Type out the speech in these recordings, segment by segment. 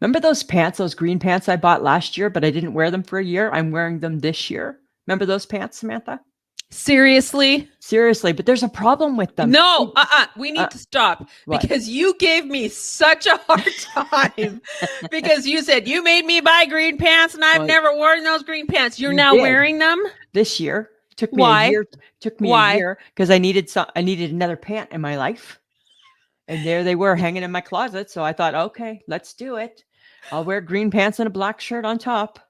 Remember those pants, those green pants I bought last year, but I didn't wear them for a year? I'm wearing them this year. Remember those pants, Samantha? Seriously? Seriously, but there's a problem with them. No, we need to stop What? because you gave me such a hard time because you said you made me buy green pants and I've Well, never worn those green pants. You're you now did. wearing them? This year. Took me Why? a year. Took me Why? a year because I needed another pant in my life. And there they were hanging in my closet. So I thought, okay, let's do it. I'll wear green pants and a black shirt on top.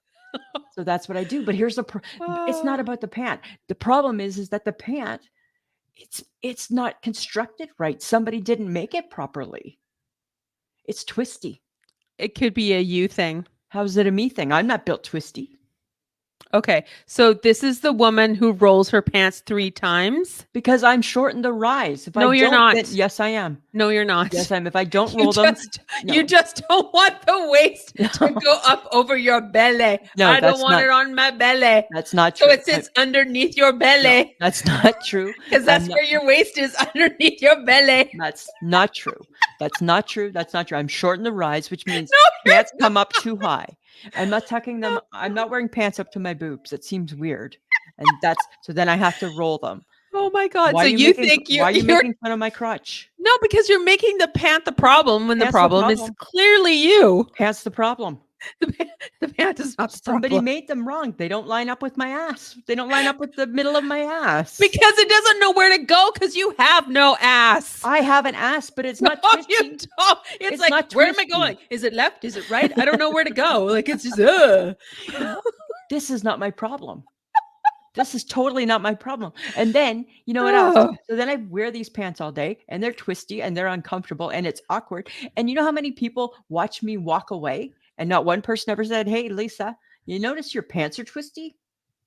So that's what I do. But here's it's not about the pant. The problem is that the pant, it's not constructed right. Somebody didn't make it properly. It's twisty. It could be a you thing. How's it a me thing? I'm not built twisty. Okay, so this is the woman who rolls her pants 3 times? Because I'm short in the rise. If No, you're not. Yes, I am. No, you're not. Yes, I am. If I don't roll them, You just don't want the waist to go up over your belly. No, I don't want it on my belly. That's not true. So it sits underneath your belly. No, that's not true. Because that's where your waist is, underneath your belly. That's not true. That's not true. That's not true. I'm short in the rise, which means pants come up too high. I'm not tucking them. I'm not wearing pants up to my boobs. It seems weird. And so then I have to roll them. Oh my God. Why so you think why are you making fun of my crotch? No, because you're making the pant the problem when the problem is clearly you. Pants the problem. The pant is not the Somebody problem. made them wrong. They don't line up with my ass. They don't line up with the middle of my ass. Because it doesn't know where to go because you have no ass. I have an ass, but it's not twisty. You don't. It's like, not where am I twisty. going? Is it left? Is it right? I don't know where to go. Like, it's just, This is not my problem. This is totally not my problem. And then, you know what else? So then I wear these pants all day and they're twisty and they're uncomfortable and it's awkward. And you know how many people watch me walk away and not one person ever said, "Hey, Lisa, you notice your pants are twisty?"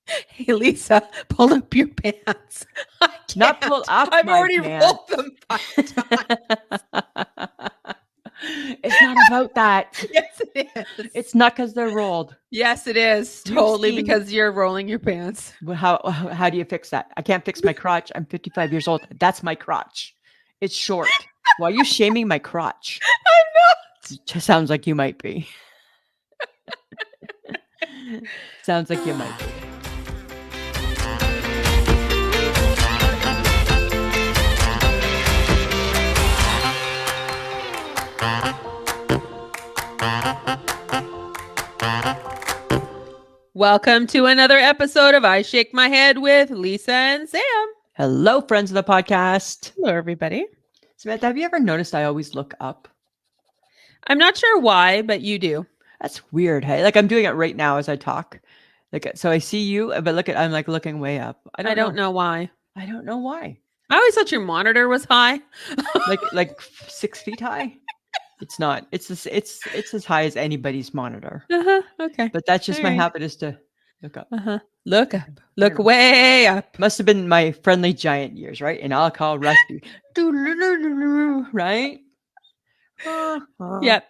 Hey, Lisa, pull up your pants. Not pull up I've my already pants. rolled them 5 times. It's not about that. Yes, it is. It's not because they're rolled. Yes, it is. Totally because you're rolling your pants. Well, how do you fix that? I can't fix my crotch. I'm 55 years old. That's my crotch. It's short. Why are you shaming my crotch? I'm not. It sounds like you might be. Sounds like you might be. Welcome to another episode of I Shake My Head with Lisa and Sam. Hello, friends of the podcast. Hello, everybody. Samantha, have you ever noticed I always look up? I'm not sure why, but you do. That's weird. Hey, like I'm doing it right now as I talk. Like, so I see you, but I'm like looking way up. I don't know why. I don't know why. I always thought your monitor was high. like 6 feet high. It's not. It's as high as anybody's monitor. Okay. But that's just my habit is to look up. Look up. Look way up. Must have been my Friendly Giant years, right? And I'll call Rusty. Right? Yep.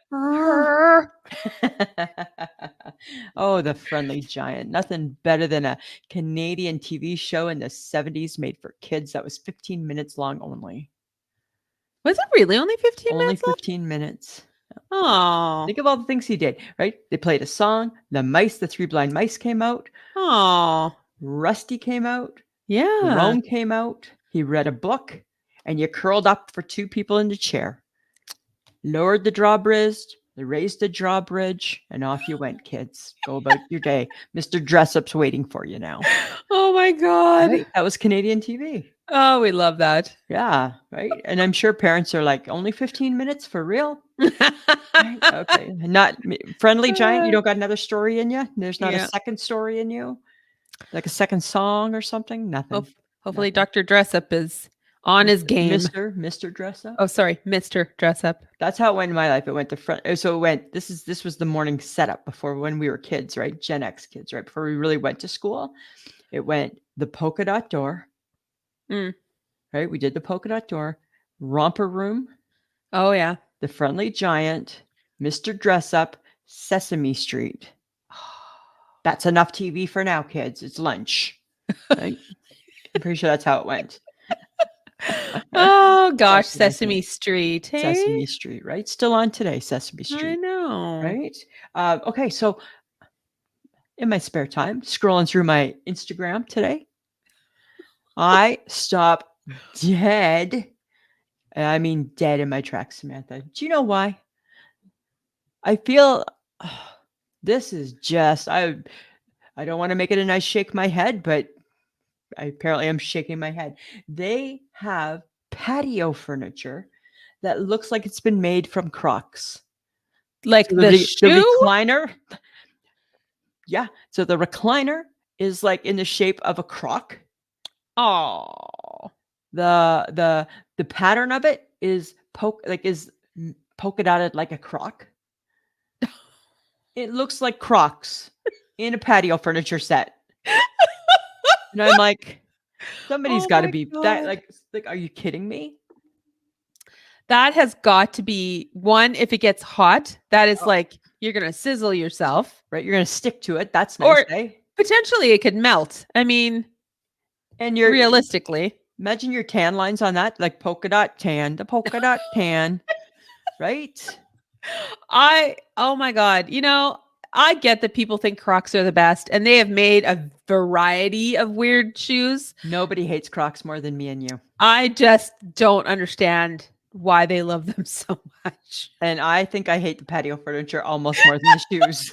Oh, the Friendly Giant. Nothing better than a Canadian TV show in the 70s made for kids that was 15 minutes long only. Was it really only 15 minutes? Only 15 minutes. Oh. Think of all the things he did, right? They played a song. The Three Blind Mice came out. Oh. Rusty came out. Yeah. Rome came out. He read a book. And you curled up for 2 people in the chair. Lowered the drawbridge. Raised the drawbridge. And off you went, kids. Go about your day. Mr. Dressup's waiting for you now. Oh, my God. Right? That was Canadian TV. Oh, we love that. Yeah, right. And I'm sure parents are like, only 15 minutes for real? Right? Okay. Not Friendly Giant. You don't got another story in you? There's not a second story in you? Like a second song or something? Nothing. Hopefully Nothing. Dr. Dressup is on his game. Mr. Dressup. Oh, sorry. Mr. Dressup. That's how it went in my life. It went to front. So it went, this was the morning setup before when we were kids, right? Gen X kids, right? Before we really went to school. It went the polka dot door. Right? We did the polka dot door, Romper Room. Oh, yeah. The Friendly Giant, Mr. Dressup, Sesame Street. That's enough TV for now, kids. It's lunch. Right? I'm pretty sure that's how it went. Oh gosh, That's what I Sesame think. Street. Hey, Sesame Street, right? Still on today, Sesame I Street, know. right? Okay, so in my spare time, scrolling through my Instagram today, I stop dead. I mean, dead in my tracks, Samantha. Do you know why? I feel this is just I don't want to make it a nice shake my head, but I apparently am shaking my head. They have patio furniture that looks like it's been made from Crocs. Like So the the shoe? recliner, yeah. So the recliner is like in the shape of a Croc. Oh. The pattern of it is polka dotted like a Croc. It looks like Crocs in a patio furniture set. And I'm like, somebody's Oh got to my be that god. like are you kidding me? That has got to be one if it gets hot, that is Oh, like you're going to sizzle yourself right, you're going to stick to it. That's nice, or eh? potentially it could melt. I mean, And you're realistically. imagine your tan lines on that, like polka dot tan, the polka dot tan, right? Oh my god, I get that people think Crocs are the best and they have made a variety of weird shoes. Nobody hates Crocs more than me and you. I just don't understand why they love them so much. And I think I hate the patio furniture almost more than the shoes.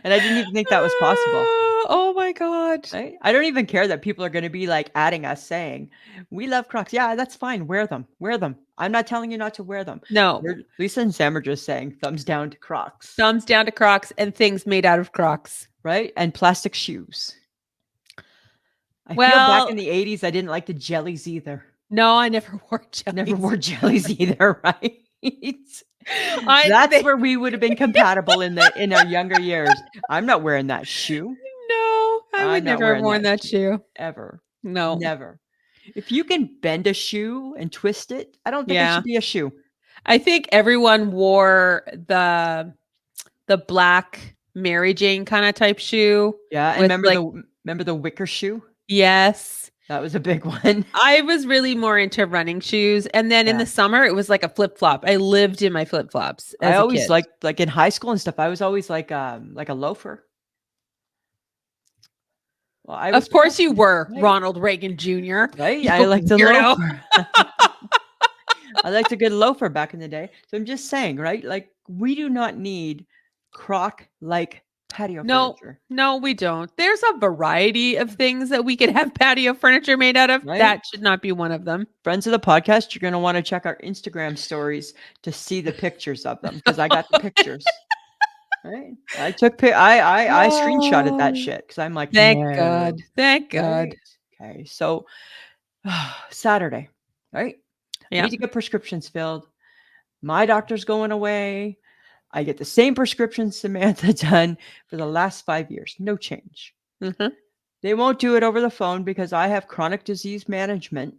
And I didn't even think that was possible. Oh my god. Right? I don't even care that people are going to be like adding us saying, we love Crocs. Yeah, that's fine. Wear them. Wear them. I'm not telling you not to wear them. No. Lisa and Sam are just saying thumbs down to Crocs. Thumbs down to Crocs and things made out of Crocs. Right? And plastic shoes. I feel back Well, in the 80s, I didn't like the jellies either. no, I never wore jellies. Never wore jellies either, right? That's where we would have been compatible in our younger years. I'm not wearing that shoe. No, I would I'm not never have wearing worn that shoe. ever. No. Never. If you can bend a shoe and twist it, I don't think it Yeah. should be a shoe. I think everyone wore the black Mary Jane kind of type shoe. Yeah, and with remember the wicker shoe? Yes. That was a big one. I was really more into running shoes, and then in Yeah. the summer it was like a flip-flop. I lived in my flip-flops as I a always kid. like in high school and stuff, I was always like a loafer. Well, I was Of course you were, right. Ronald Reagan Jr. Right? I liked the weirdo. loafer. I liked a good loafer back in the day. So I'm just saying, right? Like we do not need Croc like patio furniture. No, we don't. There's a variety of things that we could have patio furniture made out of. Right? That should not be one of them. Friends of the podcast, you're going to want to check our Instagram stories to see the pictures of them because I got the pictures. Right? I took I screenshotted that shit because I'm like, Thank no. God. Thank God. Right? Okay, so Saturday, right? I Yeah. need to get prescriptions filled. My doctor's going away. I get the same prescription Samantha done for the last 5 years. No change. Mhm. They won't do it over the phone because I have chronic disease management.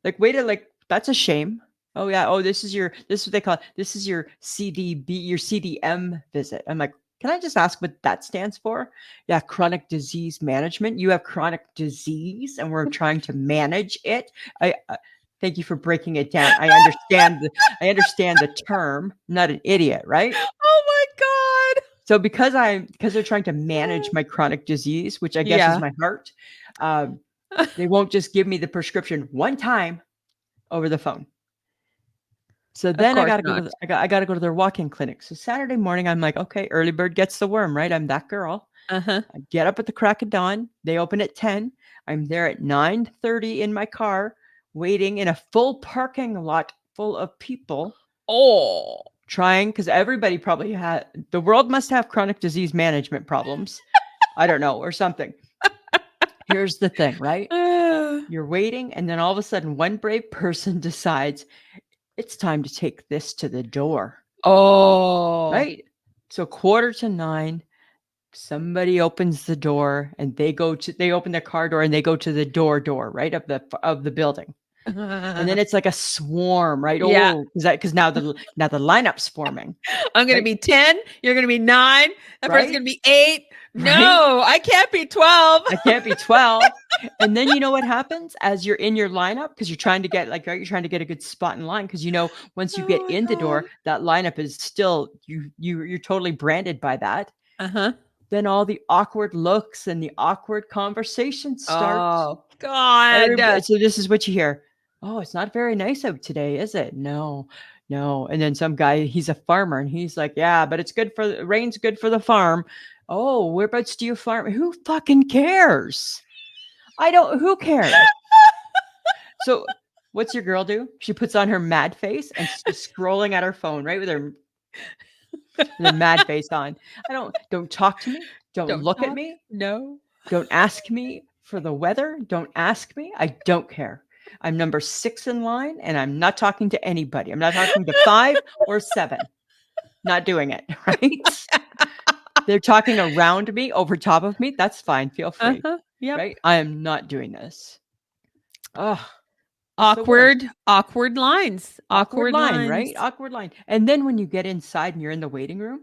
Like, that's a shame. Oh yeah. Oh, this is what they call it. This is your CDB, your CDM visit. I'm like, can I just ask what that stands for? Yeah, chronic disease management. You have chronic disease and we're trying to manage it. I thank you for breaking it down. I understand the term. I'm not an idiot, right? Oh my God. So because they're trying to manage my chronic disease, which I guess Yeah. is my heart, they won't just give me the prescription one time over the phone. So then I gotta go to their walk-in clinic. So Saturday morning, I'm like, okay, early bird gets the worm, right? I'm that girl. Uh-huh. I get up at the crack of dawn. They open at 10. I'm there at 9:30 in my car, waiting in a full parking lot full of people. Oh. Trying, because everybody probably the world must have chronic disease management problems. I don't know, or something. Here's the thing, right? You're waiting, and then all of a sudden, one brave person decides it's time to take this to the door. Oh. Right? So 8:45, somebody opens the door, and they open their car door, and they go to the door, right, of the building. And then it's like a swarm, right? Yeah. Oh, because now the lineup's forming, I'm gonna right? be 10. You're gonna be 9. That person's Right? gonna be 8. Right? No, I can't be 12. I can't be 12. And then you know what happens as you're in your lineup because you're trying to get you're trying to get a good spot in line because once you get Oh my in the God. door, that lineup is still you're totally branded by that. Uh-huh. Then all the awkward looks and the awkward conversations start. Oh God. So this is what you hear. Oh, it's not very nice out today, is it? No, no. And then some guy, he's a farmer, and he's like, yeah, but it's good for rain's good for the farm. Oh, whereabouts do you farm? Who fucking cares? Who cares? So what's your girl do? She puts on her mad face and she's scrolling at her phone, right? With her mad face on. Don't talk to me. Don't look at me. No. Don't ask me for the weather. Don't ask me. I don't care. I'm number 6 in line and I'm not talking to anybody. I'm not talking to 5 or 7. Not doing it, right? They're talking around me, over top of me. That's fine. Feel free. Yep. Right? I am not doing this. Oh, Awkward lines. Awkward line, lines. right? Awkward line. And then when you get inside and you're in the waiting room,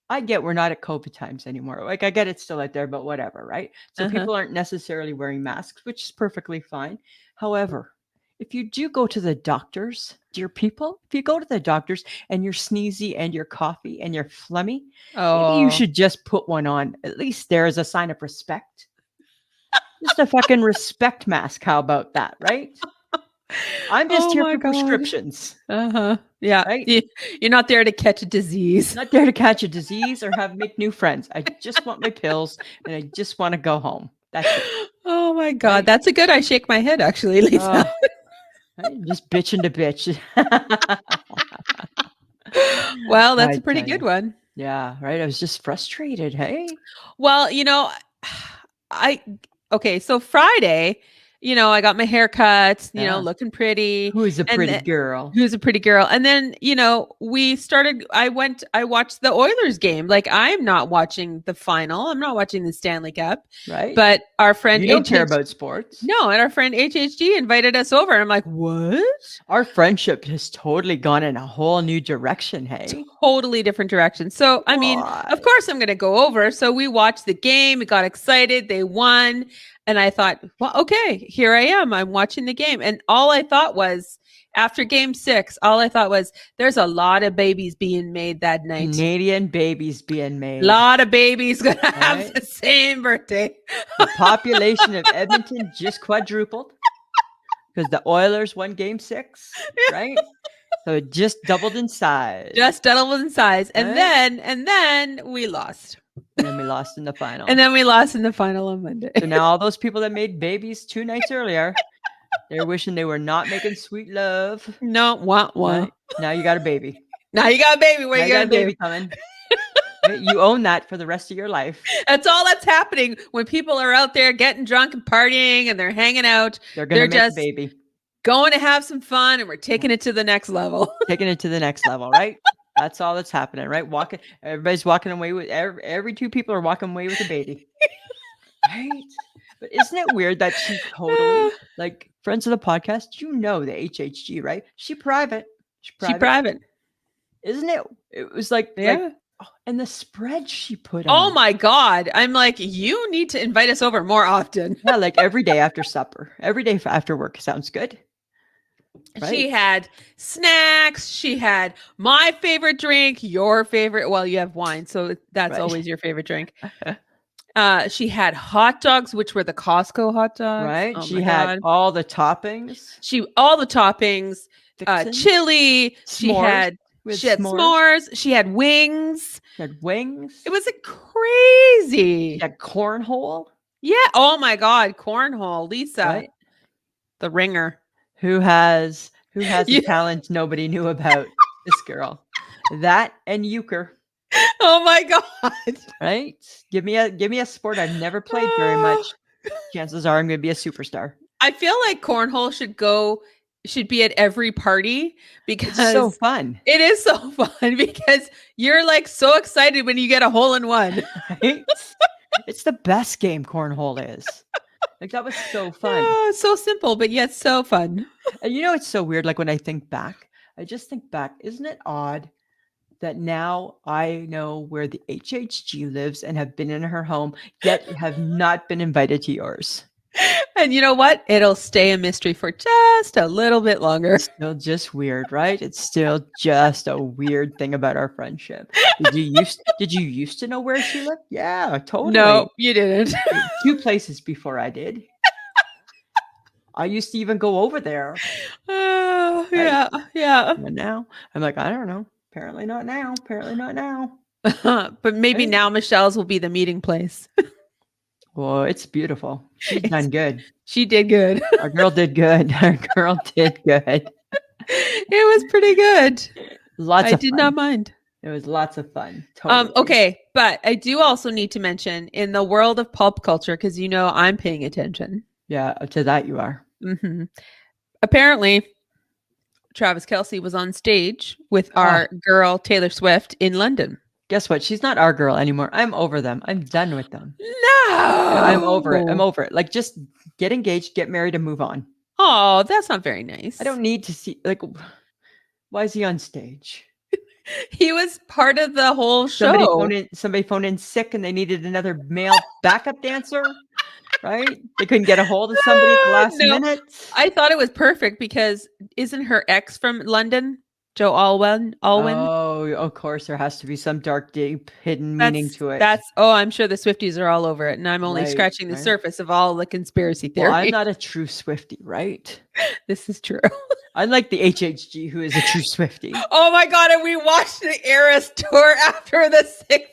I get we're not at COVID times anymore. Like I get it's still out there, but whatever, right? So people aren't necessarily wearing masks, which is perfectly fine. However, if you do go to the doctors, dear people, if you go to the doctors and you're sneezy and you're coughy and you're phlegmy, maybe you should just put one on. At least there is a sign of respect. Just a fucking respect mask. How about that, right? I'm just here for prescriptions. Yeah. Right? You're not there to catch a disease. Not there to catch a disease or make new friends. I just want my pills and I just want to go home. That's it. Oh my God. Right? That's a good I shake my head, actually, Lisa. Just bitching to bitch. Well, that's a pretty good one. Yeah, right. I was just frustrated. Hey. Well, so Friday, I got my hair cut, looking pretty. Who's a pretty girl? Who's a pretty girl? And then, I watched the Oilers game. Like, I'm not watching the final. I'm not watching the Stanley Cup. Right. But our friend You don't care about sports. No, and our friend HHG invited us over. And I'm like, what? Our friendship has totally gone in a whole new direction, hey? Totally different direction. So, I mean, of course I'm going to go over. So we watched the game. We got excited. They won. And I thought, well, okay, here I am. I'm watching the game. And all I thought was, after game 6, there's a lot of babies being made that night. Canadian babies being made. A lot of babies going to have the same birthday. The population of Edmonton just quadrupled because the Oilers won game 6, right? So it just doubled in size. And then we lost. And then we lost in the final. On Monday. So now all those people that made babies 2 nights earlier, they're wishing they were not making sweet love. No, Right? Now you got a baby. What you got a baby coming. You own that for the rest of your life. That's all that's happening when people are out there getting drunk and partying and they're hanging out. They're just a baby. Going to have some fun and we're taking it to the next level. Right? That's all that's happening, right? Everybody's walking away with every 2 people are walking away with a baby. Right? But isn't it weird that she totally, like, friends of the podcast, the HHG, right? She private. Isn't it? It was like, and the spread she put on. Oh my God. I'm like, you need to invite us over more often. Yeah, like every day after supper. Every day after work. Sounds good. Right? She had snacks. She had my favorite drink, your favorite. Well, you have wine, so that's always your favorite drink. She had hot dogs, which were the Costco hot dogs. Right. Oh, she had all the toppings. Chili. S'mores. She had s'mores. She had wings. It was crazy. She had cornhole. Yeah. Oh my God. Cornhole. Lisa. Right? The ringer. Who has the talent nobody knew about? This girl. That and euchre. Oh my God. Right? Give me a sport I've never played very much. Chances are I'm going to be a superstar. I feel like cornhole should be at every party because it's so fun. It is so fun because you're like so excited when you get a hole in one. Right? It's the best game cornhole is. Like that was so fun. Oh, so simple, but yet so fun. And it's so weird. Like when I think back, I just think back. Isn't it odd that now I know where the HHG lives and have been in her home, yet have not been invited to yours? And you know what? It'll stay a mystery for just a little bit longer. It's still just weird, right? It's still just a weird thing about our friendship. Did you used to know where she lived? Yeah, totally. No, you didn't. 2 places before I did. I used to even go over there. Oh, yeah, yeah. And now I'm like, I don't know. Apparently not now. Apparently not now. But maybe Right? now Michelle's will be the meeting place. Well, it's beautiful. She's done good. She did good. Our girl did good. Our girl did good. It was pretty good. Lots I of did fun. not mind. It was lots of fun. Totally. Okay, but I do also need to mention in the world of pulp culture, because I'm paying attention. Yeah, to that you are. Mm-hmm. Apparently, Travis Kelce was on stage with our girl Taylor Swift in London. Guess what? She's not our girl anymore. I'm over them. I'm done with them. No, I'm over it. I'm over it. Like, just get engaged, get married, and move on. Oh, that's not very nice. I don't need to see. Like, why is he on stage? He was part of the whole show. Somebody phoned in sick, and they needed another male backup dancer. Right? They couldn't get a hold of somebody at the last minute. I thought it was perfect because isn't her ex from London? Joe Alwyn. Oh, of course, there has to be some dark, deep, hidden meaning to it. I'm sure the Swifties are all over it, and I'm only scratching the surface of all the conspiracy theories. Well, I'm not a true Swiftie, right? This is true. Unlike the HHG, who is a true Swiftie. Oh my God, and we watched the Eras tour after the 6th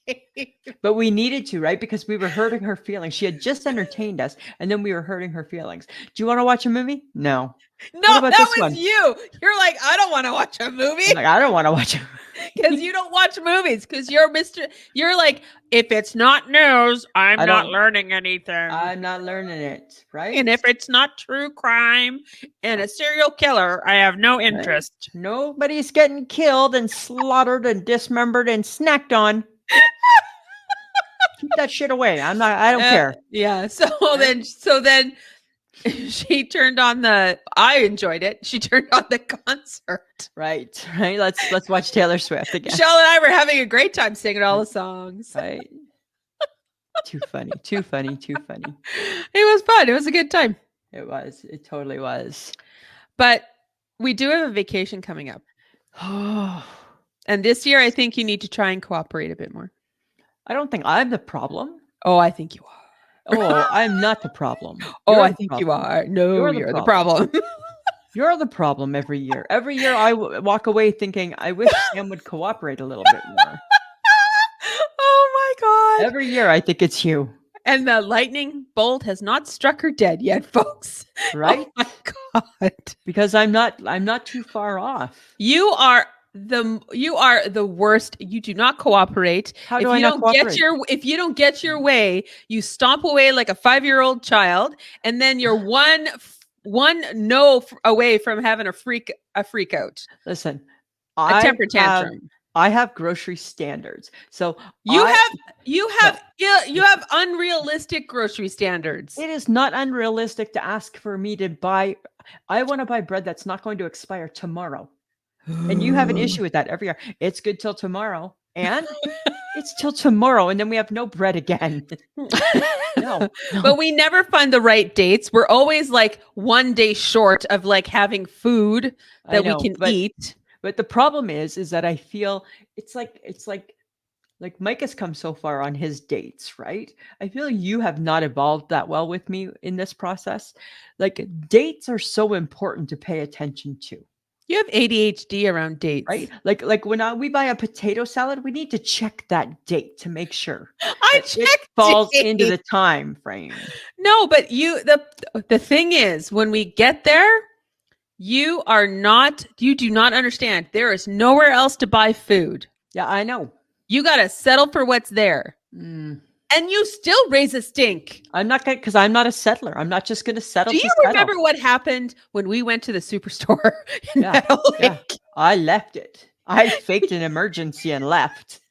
game. But we needed to, right? Because we were hurting her feelings. She had just entertained us, and then we were hurting her feelings. Do you want to watch a movie? No. No, that was you. You're like, I don't want to watch a movie. Like, I don't want to watch a movie. Because you don't watch movies. Because you're like, if it's not news, I'm not learning anything. I'm not learning it, right? And if it's not true crime and a serial killer, I have no interest. Right? Nobody's getting killed and slaughtered and dismembered and snacked on. Keep that shit away. I don't care. Yeah. So then she turned on I enjoyed it. She turned on the concert. Right. Let's watch Taylor Swift again. Michelle and I were having a great time singing all the songs. Right. Too funny. It was fun. It was a good time. It was. It totally was. But we do have a vacation coming up. And this year, I think you need to try and cooperate a bit more. I don't think I'm the problem. Oh, I think you are. Oh, I'm not the problem. I think you are. No, you're the problem. You're the problem every year. Every year I walk away thinking, I wish Sam would cooperate a little bit more. Oh my God. Every year I think it's you. And the lightning bolt has not struck her dead yet, folks. Right? Oh my God. Because I'm not too far off. You are the worst. You do not cooperate. How do I not cooperate? If you don't get your way, you stomp away like a 5-year-old child, and then you're one no away from having a freak out. Listen, a temper tantrum. I have grocery standards. So you have unrealistic grocery standards. It is not unrealistic to ask for me to buy. I want to buy bread that's not going to expire tomorrow. And you have an issue with that every year. It's good till tomorrow. And it's till tomorrow. And then we have no bread again. No. But we never find the right dates. We're always like one day short of like having food that we can eat. But the problem is that I feel it's like Mike has come so far on his dates, right? I feel you have not evolved that well with me in this process. Like dates are so important to pay attention to. You have ADHD around dates, right? Like when we buy a potato salad, we need to check that date to make sure it falls into the time frame. No, but the thing is, when we get there, you do not understand. There is nowhere else to buy food. Yeah, I know. You got to settle for what's there. And you still raise a stink. I'm not going to, because I'm not a settler. I'm not just going to settle. Do you remember what happened when we went to the superstore in Meadow Lake? I left it. I faked an emergency and left.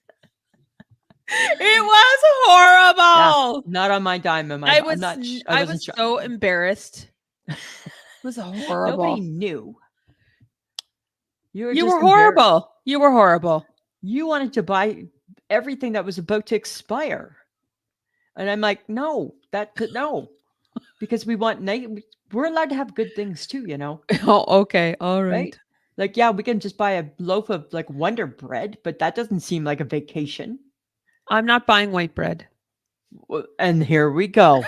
It was Yeah, horrible. not on my dime. I I'm was not. I I wasn't was sure. so embarrassed. It was Nobody horrible. knew. You were You were just embarrassed. horrible. You were horrible. You wanted to buy everything that was about to expire, and I'm like, no, no, because we want we're allowed to have good things too, Oh, okay. All right? right. Like, yeah, we can just buy a loaf of like Wonder Bread, but that doesn't seem like a vacation. I'm not buying white bread. And here we go,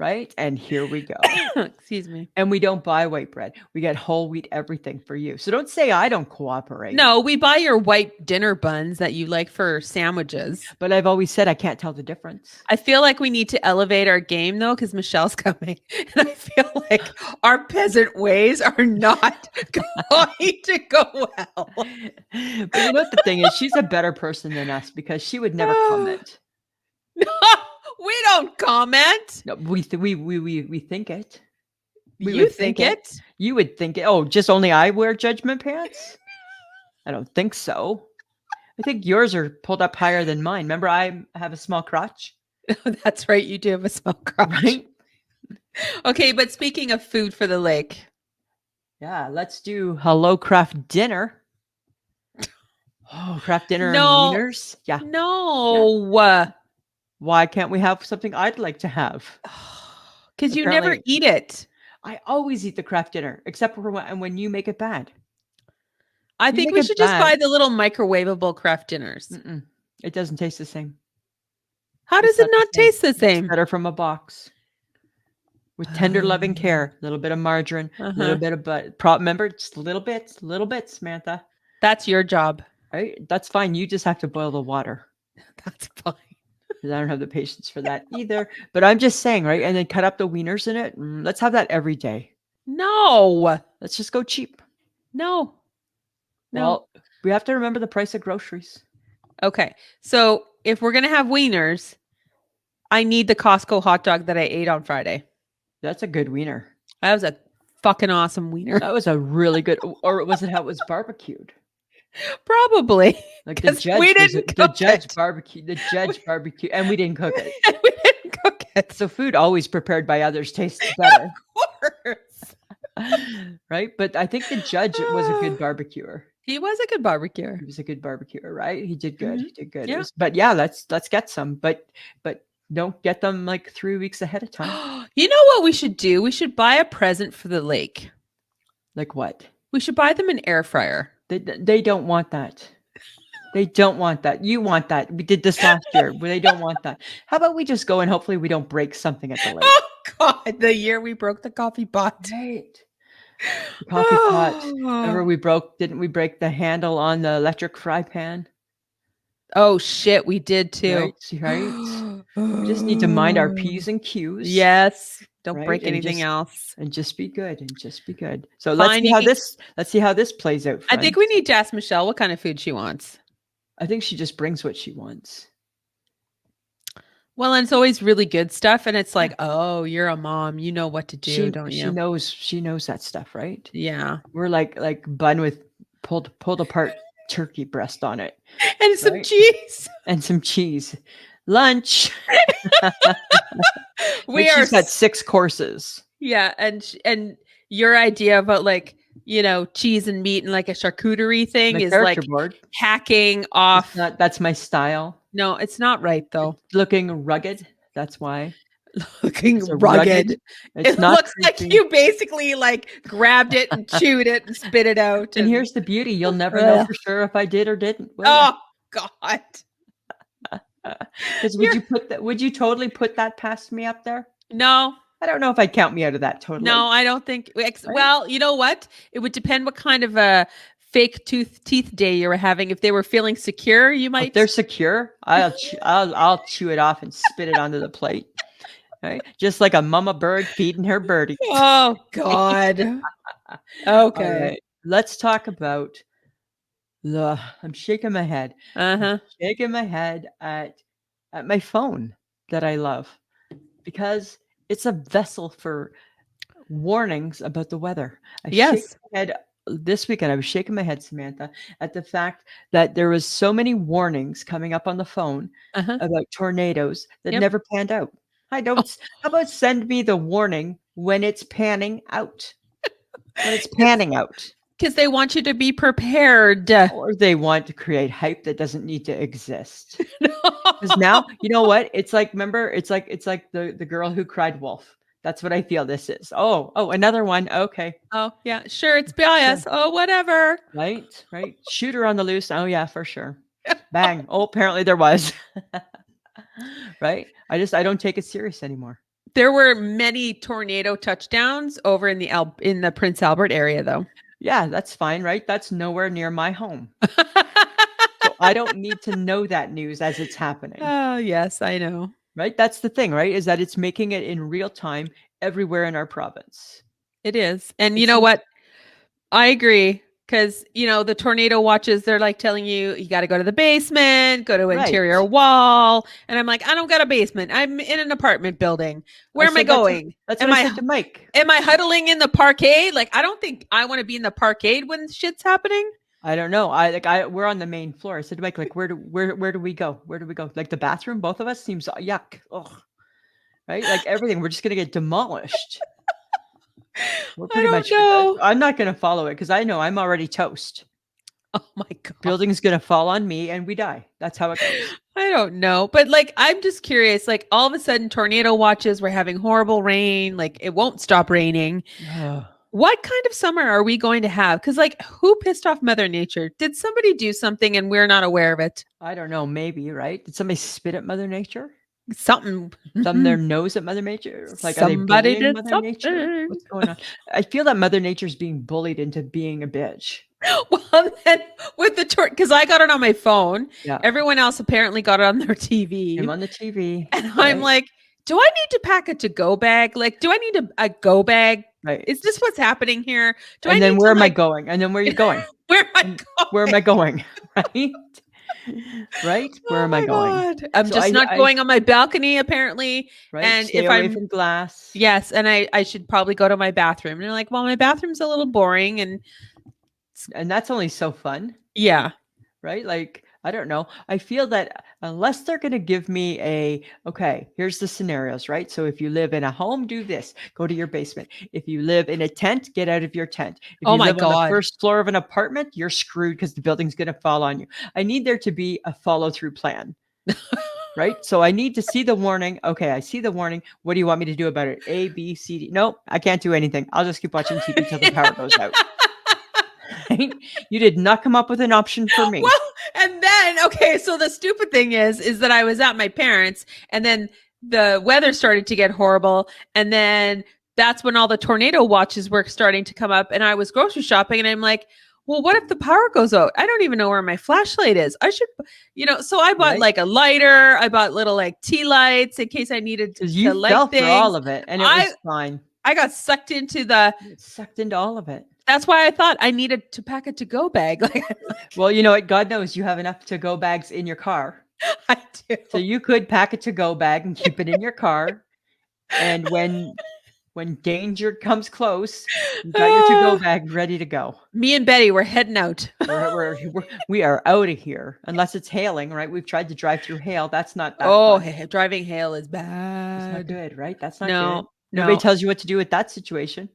right? And here we go. Excuse me. And we don't buy white bread. We get whole wheat everything for you. So don't say I don't cooperate. No, we buy your white dinner buns that you like for sandwiches. But I've always said I can't tell the difference. I feel like we need to elevate our game though, because Michelle's coming. And I feel like our peasant ways are not going to go well. But you know what the thing is? She's a better person than us because she would never comment. No, we don't comment. No, we think it. We You would think it? You would think it. Oh, just only I wear judgment pants? I don't think so. I think yours are pulled up higher than mine. Remember, I have a small crotch, That's right. You do have a small crotch. right? Okay, but speaking of food for the lake, Yeah, let's do hello craft dinner. Oh, craft dinner and No. wieners. Yeah. no, Why can't we have something I'd like to have? because you never Apparently- eat it. I always eat the craft dinner, except for when you make it bad. I You think make we it should just bad. buy the little microwavable craft dinners. Mm-mm. It doesn't taste the same. How It's does it not the not same. taste the It's same? better from a box. With tender loving care, a little bit of margarine, a little Uh-huh. bit of butter. Remember, just little bits, Samantha. That's your job. Right? That's fine. You just have to boil the water That's fine. because I don't have the patience for that either. But I'm just saying, right? And then cut up the wieners in it. Let's have that every day. No, Let's just go cheap. no. Well, we have to remember the price of groceries. Okay. So if we're going to have wieners, I need the Costco hot dog that I ate on Friday. That's a good wiener. That was a fucking awesome wiener. That was a really good, or was it how it was barbecued? Probably. Like the 'Cause judge, we didn't the cook judge it. barbecue, the judge barbecue, and we didn't cook it. And we didn't cook it. So food always prepared by others tastes better, Of course. right? But I think the judge was a good barbecuer. He was a good barbecuer. He was a good barbecuer, right? He did good. Mhm. He did good. Yeah. But yeah, let's get some. But don't get them like 3 weeks ahead of time. You know what we should do? We should buy a present for the lake. Like what? We should buy them an air fryer. They don't want that. They don't want that. You want that. We did this last year, but they don't want that. How about we just go and hopefully we don't break something at the lake? Oh God, the year we broke the coffee pot. Right. The coffee pot. Remember didn't we break the handle on the electric fry pan? Oh shit, we did too. Right. We just need to mind our P's and Q's. Yes. Don't right? break And anything just- else. And just be good. So Fine, let's see how this plays out. I think friends. we need to ask Michelle what kind of food she wants. I think she just brings what she wants. Well, and it's always really good stuff. And it's like, oh, you're a mom. You know what to do, don't you? She knows that stuff, right? Yeah. We're like bun with pulled apart turkey breast on it. And some Right? cheese. And some cheese. Lunch. We Like are she's got 6 courses. Yeah, and your idea about like, cheese and meat and like a charcuterie thing My is character like board. hacking off. That's my style. No, it's not right though. Looking rugged. That's why. Looking It's a rugged. It's It not looks like creepy. you basically like grabbed it and chewed it and spit it out. And here's the beauty. You'll never know Ugh. for sure if I did or didn't. will ya? oh God. Because would you totally put that past me up there? No, I don't know if I'd count me out of that totally. no, I don't think. Well, you know what? It would depend what kind of a fake teeth day you were having. If they were feeling secure, you If might. they're secure, I'll chew it off and spit it onto the plate. Right? Just like a mama bird feeding her birdie. Oh God. Okay. All right. Let's talk about I'm shaking my head. Uh-huh. Shaking my head at my phone that I love because it's a vessel for warnings about the weather. I Yes. shake my head this weekend I was shaking my head, Samantha, at the fact that there was so many warnings coming up on the phone Uh-huh. about tornadoes that Yep. never panned out. I don't. How about send me the warning when it's panning out? When it's panning out. Because they want you to be prepared. Or they want to create hype that doesn't need to exist. Because now, you know what? It's like, remember, it's like the girl who cried wolf. That's what I feel this is. Oh, another one. Okay. Oh, yeah, sure, it's Sure. bias. Oh, whatever. Right. Shooter on the loose. Oh yeah, for sure. Bang. Oh, apparently there was. Right? I don't take it serious anymore. There were many tornado touchdowns over in the Prince Albert area, though. Yeah, that's fine, right? That's nowhere near my home. So I don't need to know that news as it's happening. Oh, yes, I know. Right? That's the thing, right? Is that it's making it in real time everywhere in our province. It is. And you It know seems what? I agree. Because, the tornado watches, they're like telling you, you got to go to the basement, go to interior right. wall. And I'm like, I don't got a basement. I'm in an apartment building. Where am I said that to going? that's Am what I I said to Mike. am I huddling in the parkade? Like, I don't think I want to be in the parkade when shit's happening. I don't know. We're on the main floor. I said to Mike, like, where do we go? Where do we go? Like the bathroom, both of us seems yuck. Ugh. Right? Like everything, we're just gonna get demolished. We're I pretty don't much know. I'm not gonna follow it because I know I'm already toast. Oh my God. Building's gonna fall on me and we die. That's how it goes. I don't know. But like, I'm just curious. Like, all of a sudden, tornado watches, we're having horrible rain. Like, it won't stop raining. Ugh. What kind of summer are we going to have? Because, like, who pissed off Mother Nature? Did somebody do something and we're not aware of it? I don't know, maybe, right? Did somebody spit at Mother Nature? Something. Thumb their nose at Mother Nature? Like, are they Somebody bullying did Mother Nature? something. What's going on? I feel that Mother Nature's being bullied into being a bitch. Well, then with the because I got it on my phone. Yeah. Everyone else apparently got it on their TV. I'm on the TV. And I'm like, do I need to pack a to-go bag? Like, do I need a go bag? Right. Is this what's happening here? Do I And then need where to, am I like, going? And then where are you going? where am I And going? where am I going? Right? Right? Where Oh am I my going? God. I'm So just not going on my balcony, apparently. right? And Stay if away I'm from glass. yes, and I should probably go to my bathroom. And they're like, well, my bathroom's a little boring. And And that's only so fun, yeah. right? Like, I don't know. I feel that unless they're going to give me okay, here's the scenarios, right? So if you live in a home, do this, go to your basement. If you live in a tent, get out of your tent. If Oh you my live on the God. first floor of an apartment, you're screwed because the building's going to fall on you. I need there to be a follow through plan. Right? So I need to see the warning. Okay, I see the warning. What do you want me to do about it? A, B, C, D. Nope, I can't do anything. I'll just keep watching TV till the power goes out. Right? You did not come up with an option for me. Well, and then okay, so the stupid thing is that I was at my parents, and then the weather started to get horrible, and then that's when all the tornado watches were starting to come up, and I was grocery shopping, and I'm like, well, what if the power goes out? I don't even know where my flashlight is. I should, so I bought Right. like a lighter. I bought little like tea lights in case I needed to You light fell things. for all of it, and it was fine. I got sucked into It sucked into all of it. that's why I thought I needed to pack a to-go bag. Like, Well, you know what? God knows you have enough to-go bags in your car. I do. So you could pack a to-go bag and keep it in your car. And when danger comes close, you got your to-go bag ready to go. Me and Betty, we're heading out. We are out of here. Unless it's hailing, right? We've tried to drive through hail. That's not that Oh, fun. driving hail is That's not bad. good, right? That's not No, good. Nobody no. tells you what to do with that situation.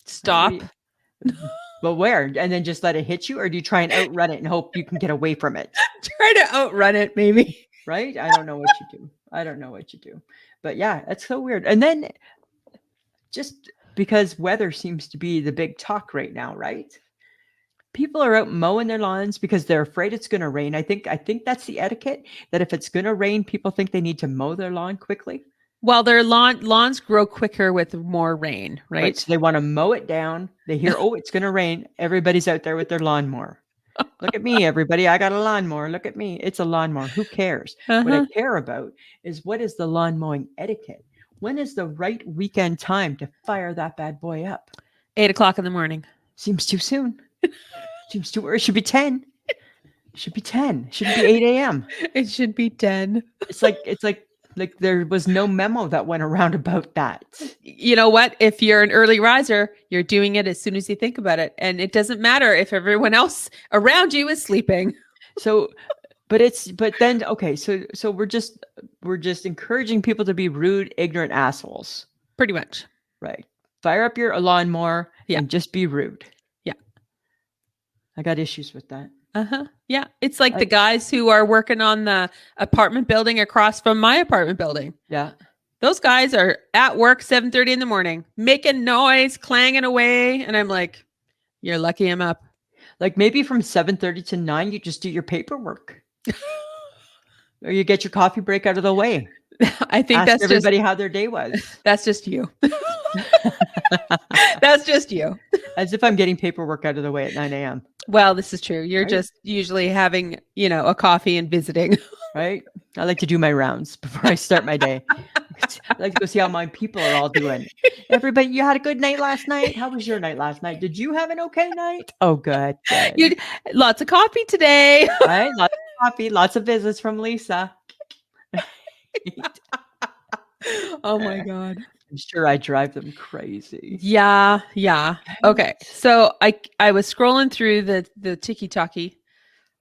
Stop. But where? And then just let it hit you? Or do you try and outrun it and hope you can get away from it? Try to outrun it, maybe. Right? I don't know what you do. I don't know what you do. But yeah, it's so weird. And then just because weather seems to be the big talk right now, right? People are out mowing their lawns because they're afraid it's going to rain. I think that's the etiquette, that if it's going to rain, people think they need to mow their lawn quickly. Well, their lawns grow quicker with more rain, right? So they want to mow it down. They hear, oh, it's going to rain. Everybody's out there with their lawnmower. Look at me, everybody. I got a lawnmower. Look at me. It's a lawnmower. Who cares? What I care about is what is the lawn mowing etiquette? When is the right weekend time to fire that bad boy up? 8:00 in the morning. Seems too soon. Seems too early. It should be 10. It should be 10. It shouldn't be 8 a.m. It should be 10. It's like Like there was no memo that went around about that. You know what? If you're an early riser, you're doing it as soon as you think about it. And it doesn't matter if everyone else around you is sleeping. So, but then okay, so we're just encouraging people to be rude, ignorant assholes. Pretty much. Right. Fire up your lawnmower Yeah. and just be rude. Yeah. I got issues with that. Uh-huh. Yeah. It's like the guys who are working on the apartment building across from my apartment building. Yeah. Those guys are at work 7:30 in the morning, making noise, clanging away. And I'm like, you're lucky I'm up. Like maybe from 7:30 to 9, you just do your paperwork. Or you get your coffee break out of the way. I think Ask that's everybody how their day was. That's just you. That's just you. As if I'm getting paperwork out of the way at 9 a.m. Well, this is true. You're Right? just usually having, a coffee and visiting. Right? I like to do my rounds before I start my day. I like to go see how my people are all doing. Everybody, you had a good night last night? How was your night last night? Did you have an okay night? Oh, good. Lots of coffee today. Right? Lots of coffee, lots of visits from Lisa. Oh my God. I'm sure I drive them crazy. Yeah. Yeah. Okay. So I was scrolling through the TikTok,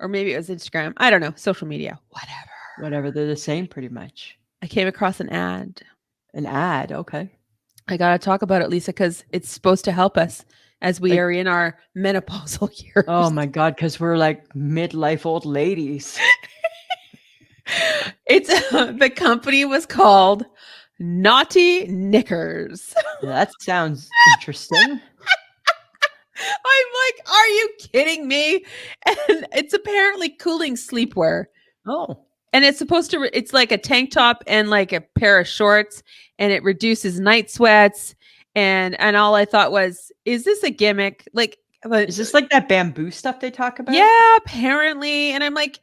or maybe it was Instagram. I don't know. Social media, Whatever. They're the same pretty much. I came across an ad. An ad. Okay. I got to talk about it, Lisa, because it's supposed to help us as we are in our menopausal years. Oh my God. Because we're like midlife old ladies. It's the company was called Knotty Knickers. That sounds interesting. I'm like, are you kidding me? And it's apparently cooling sleepwear. Oh. And it's supposed to, it's like a tank top and like a pair of shorts, and it reduces night sweats. And all I thought was, is this a gimmick? Like, Is this like that bamboo stuff they talk about? Yeah, apparently. And I'm like,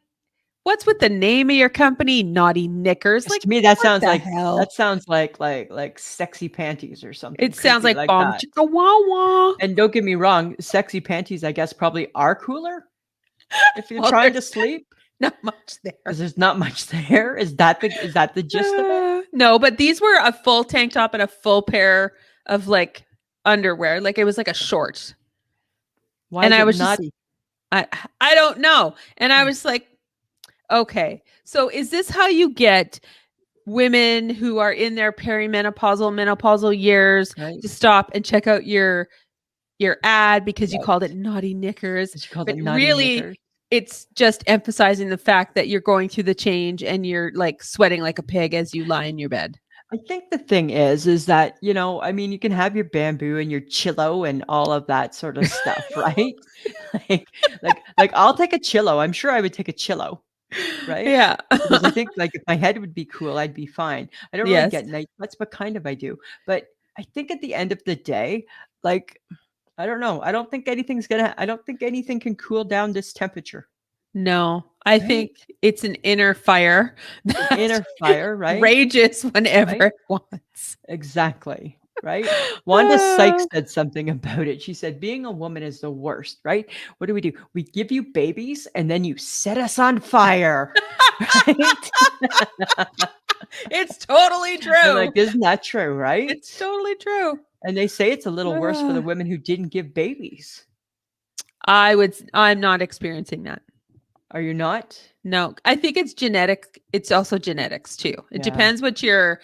what's with the name of your company, Knotty Knickers? Like, to me, that sounds like sexy panties or something. It sounds like bomb that. chicka wah wah. And don't get me wrong, sexy panties, I guess, probably are cooler if you're trying to sleep. Not much there. Because there's not much there. Is that the gist of it? No, but these were a full tank top and a full pair of like underwear. Like it was like a short. Why and is I it was naughty? I don't know. And I was like, okay, so is this how you get women who are in their menopausal years to stop and check out your ad because you called it Knotty Knickers? But really, knickers. It's just emphasizing the fact that you're going through the change and you're like sweating like a pig as you lie in your bed. I think the thing is that, I mean, you can have your bamboo and your chillo and all of that sort of stuff, right? like I'll take a chillo. I'm sure I would take a chillo. Right? Yeah. Because I think like if my head would be cool, I'd be fine. I don't really get night sweats, but kind of I do. But I think at the end of the day, like, I don't know. I don't think anything can cool down this temperature. No, I think it's an inner fire. Inner fire, right? Rages whenever it wants. Exactly. Right. Wanda Sykes said something about it. She said, being a woman is the worst, right? What do? We give you babies and then you set us on fire. Right? It's totally true. Like, isn't that true, right? It's totally true. And they say it's a little worse for the women who didn't give babies. I'm not experiencing that. Are you not? No, I think it's genetic. It's also genetics too. It depends what the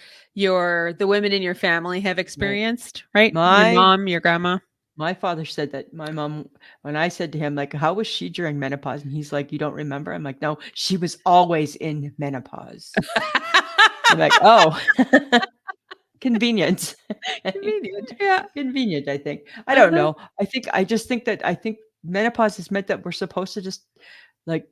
women in your family have experienced, right? Your mom, your grandma. My father said that my mom, when I said to him, like, how was she during menopause? And he's like, you don't remember? I'm like, no, she was always in menopause. I'm like, oh, convenient. Convenient. Yeah. Convenient, I think. I don't know. I think menopause has meant that we're supposed to just like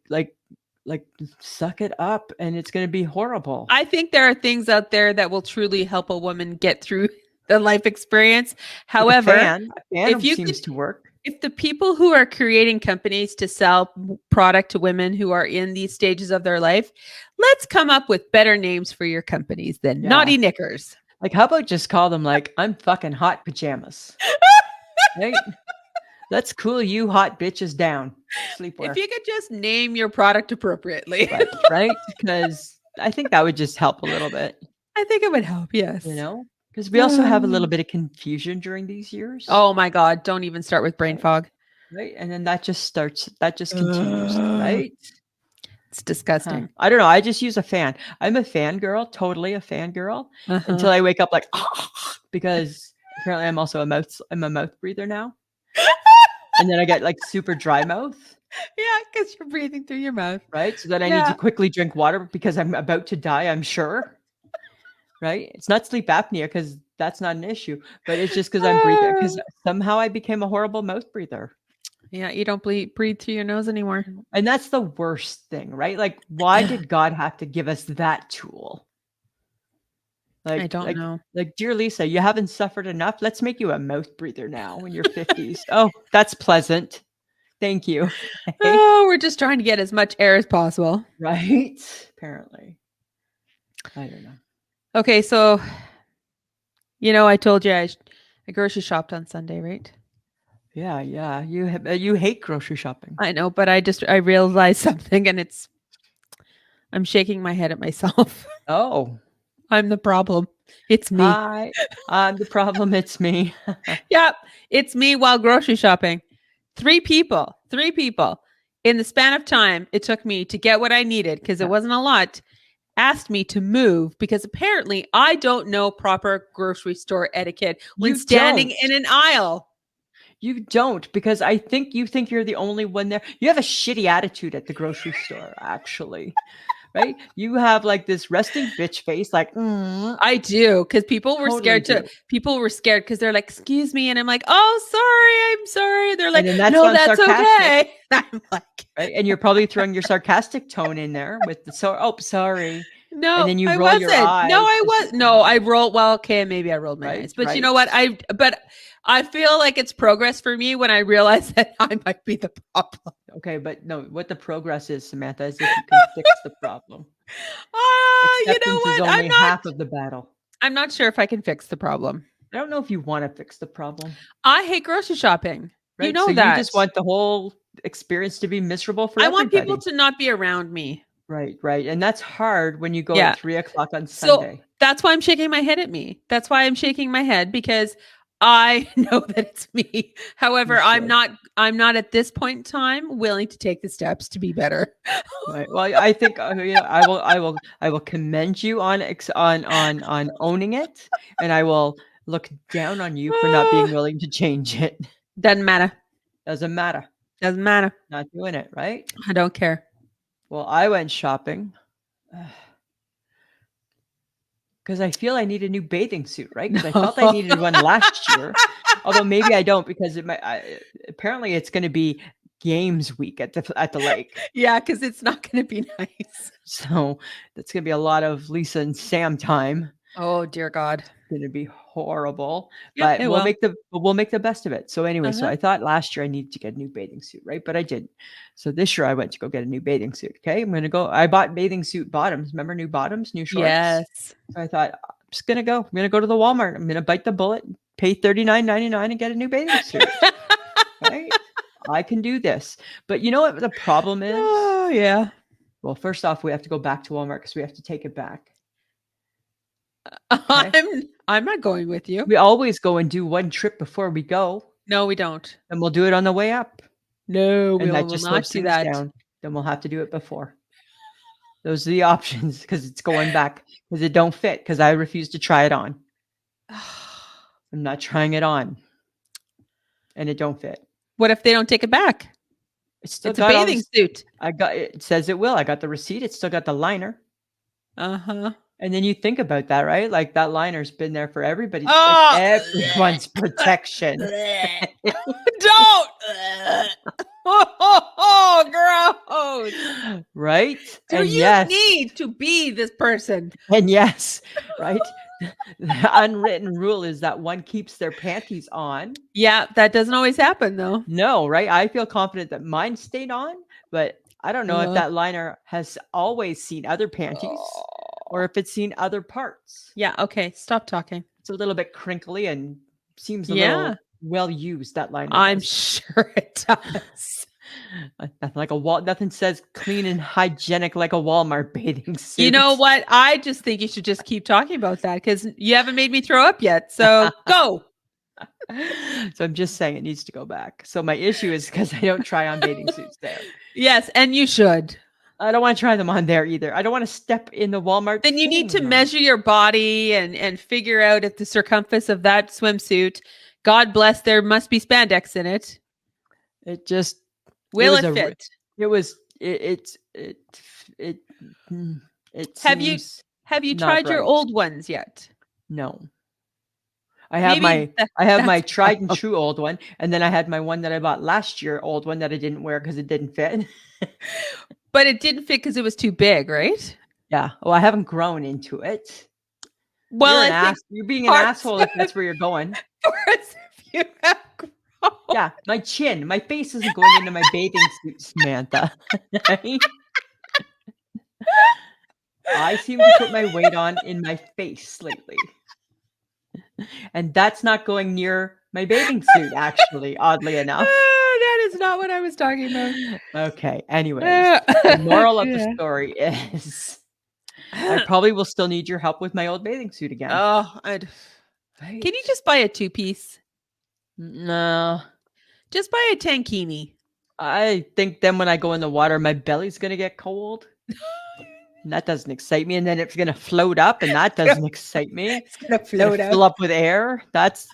suck it up and it's going to be horrible. I think there are things out there that will truly help a woman get through the life experience. However, if you seems to work. If the people who are creating companies to sell product to women who are in these stages of their life, let's come up with better names for your companies than Knotty Knickers. Like, how about just call them like, I'm fucking hot pajamas. Right? Let's cool you hot bitches down. Sleepwear. If you could just name your product appropriately. Right? Because I think that would just help a little bit. I think it would help. Yes. because we also have a little bit of confusion during these years. Oh my God. Don't even start with brain fog. Right. And then that just continues. Right. It's disgusting. I don't know. I just use a fan. I'm a fangirl, totally a fangirl until I wake up like, because apparently I'm also I'm a mouth breather now. And then I get like super dry mouth. Yeah, because you're breathing through your mouth. Right. So then I need to quickly drink water because I'm about to die, I'm sure. Right. It's not sleep apnea because that's not an issue, but it's just because I'm breathing, because somehow I became a horrible mouth breather. Yeah, you don't breathe through your nose anymore. And that's the worst thing, right? Like, why did God have to give us that tool? Like, I don't know. Like, dear Lisa, you haven't suffered enough. Let's make you a mouth breather now in your 50s. Oh, that's pleasant. Thank you. Oh, we're just trying to get as much air as possible. Right? Apparently. I don't know. Okay, so, I told you I grocery shopped on Sunday, right? Yeah. You hate grocery shopping. I know, but I realized something, and I'm shaking my head at myself. Oh. I'm the problem. It's me. Hi, I'm the problem. It's me. Yep, it's me while grocery shopping. 3 people in the span of time it took me to get what I needed, because it wasn't a lot, asked me to move because apparently I don't know proper grocery store etiquette when standing in an aisle. You don't, because I think you think you're the only one there. You have a shitty attitude at the grocery store, actually. Right? You have like this resting bitch face, like I do, because people were scared because they're like, excuse me, and I'm like, oh, I'm sorry. They're like, no, that's okay. I'm like, right? And you're probably throwing your sarcastic tone in there with the sorry. No, and then you I roll wasn't. your eyes. No, I was. No, I rolled. Well, okay, maybe I rolled my eyes, but you know what? But I feel like it's progress for me when I realize that I might be the problem. Okay, but no, what the progress is, Samantha, is if you can fix the problem. You know what? Is only half of the battle. I'm not sure if I can fix the problem. I don't know if you want to fix the problem. I hate grocery shopping. Right? You know so that. You just want the whole experience to be miserable for everybody. I want people to not be around me. Right. And that's hard when you go at 3:00 on Sunday. So that's why I'm shaking my head at me. That's why I'm shaking my head, because I know that it's me. However, I'm not at this point in time willing to take the steps to be better. Right. Well, I think I will commend you on owning it, and I will look down on you for not being willing to change it. Doesn't matter. Doesn't matter. Not doing it, right? I don't care. Well, I went shopping because I feel I need a new bathing suit, right? Because I felt I needed one last year. Although maybe I don't, because apparently it's going to be games week at the lake. Yeah, because it's not going to be nice. So that's going to be a lot of Lisa and Sam time. Oh dear God. It's going to be horrible, but we'll make the best of it. So anyway, so I thought last year I needed to get a new bathing suit, right? But I didn't. So this year I went to go get a new bathing suit. Okay, I'm going to go. I bought bathing suit bottoms. Remember, new bottoms, new shorts. Yes. So I thought, I'm just going to go. I'm going to go to the Walmart. I'm going to bite the bullet, pay $39.99 and get a new bathing suit. Right? I can do this. But you know what the problem is? Oh yeah. Well, first off, we have to go back to Walmart because we have to take it back. Okay? I'm not going with you. We always go and do one trip before we go. No, we don't. And we'll do it on the way up. No, we will not do that. Then we'll have to do it before. Those are the options, because it's going back, because it don't fit, because I refuse to try it on. I'm not trying it on. And it don't fit. What if they don't take it back? It's a bathing suit. It says it will. I got the receipt. It's still got the liner. Uh-huh. And then you think about that, right? Like, that liner's been there for everybody. Like everyone's protection. Don't. Gross. Right? Do you need to be this person? And yes, right? The unwritten rule is that one keeps their panties on. Yeah, that doesn't always happen, though. No, right? I feel confident that mine stayed on, but I don't know if that liner has always seen other panties or if it's seen other parts. Yeah, okay. Stop talking. It's a little bit crinkly and seems a little well used, that liner. I'm sure it does. Nothing like nothing says clean and hygienic like a Walmart bathing suit. You know what? I just think you should just keep talking about that because you haven't made me throw up yet. So go. So I'm just saying it needs to go back. So my issue is because I don't try on bathing suits there. Yes, and you should. I don't want to try them on there either. I don't want to step in the Walmart. Then you need to fitting room. measure your body and figure out if the circumference of that swimsuit, God bless, there must be spandex in it. It just Will was it fit? It was it. Have you not tried your right. old ones yet? No. I have my that's tried and true old one, and then I had my one that I bought last year, old one that I didn't wear because it didn't fit. But it didn't fit because it was too big, right? Yeah. Well, I haven't grown into it. Well, you're being an asshole if that's where you're going. If you have grown. Yeah, my chin, my face isn't going into my bathing suit, Samantha. I seem to put my weight on in my face lately. And that's not going near my bathing suit, actually, oddly enough. That is not what I was talking about. Okay. Anyways, the moral of the story is I probably will still need your help with my old bathing suit again. Oh, Can you just buy a 2-piece? No. Just buy a tankini. I think then when I go in the water, my belly's going to get cold. And that doesn't excite me. And then it's going to float up, and that doesn't excite me. It's going to float fill up with air. That's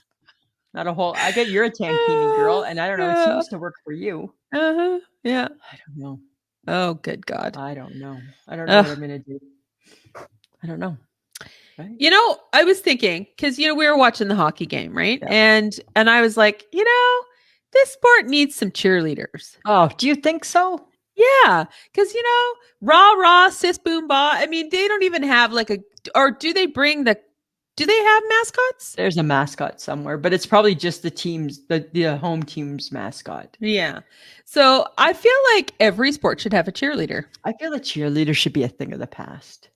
not a whole. I get you're a tankini girl, and I don't know. It seems to work for you. Yeah. I don't know. Oh, good God. I don't know. I don't know what I'm going to do. I don't know. Right? You know, I was thinking, because, you know, we were watching the hockey game, right? Yeah. And I was like, you know, this sport needs some cheerleaders. Oh, do you think so? Yeah, because, you know, rah, rah, sis, boom, ba. I mean, they don't even have like or do they have mascots? There's a mascot somewhere, but it's probably just the team's, the home team's mascot. Yeah. So I feel like every sport should have a cheerleader. I feel a cheerleader should be a thing of the past.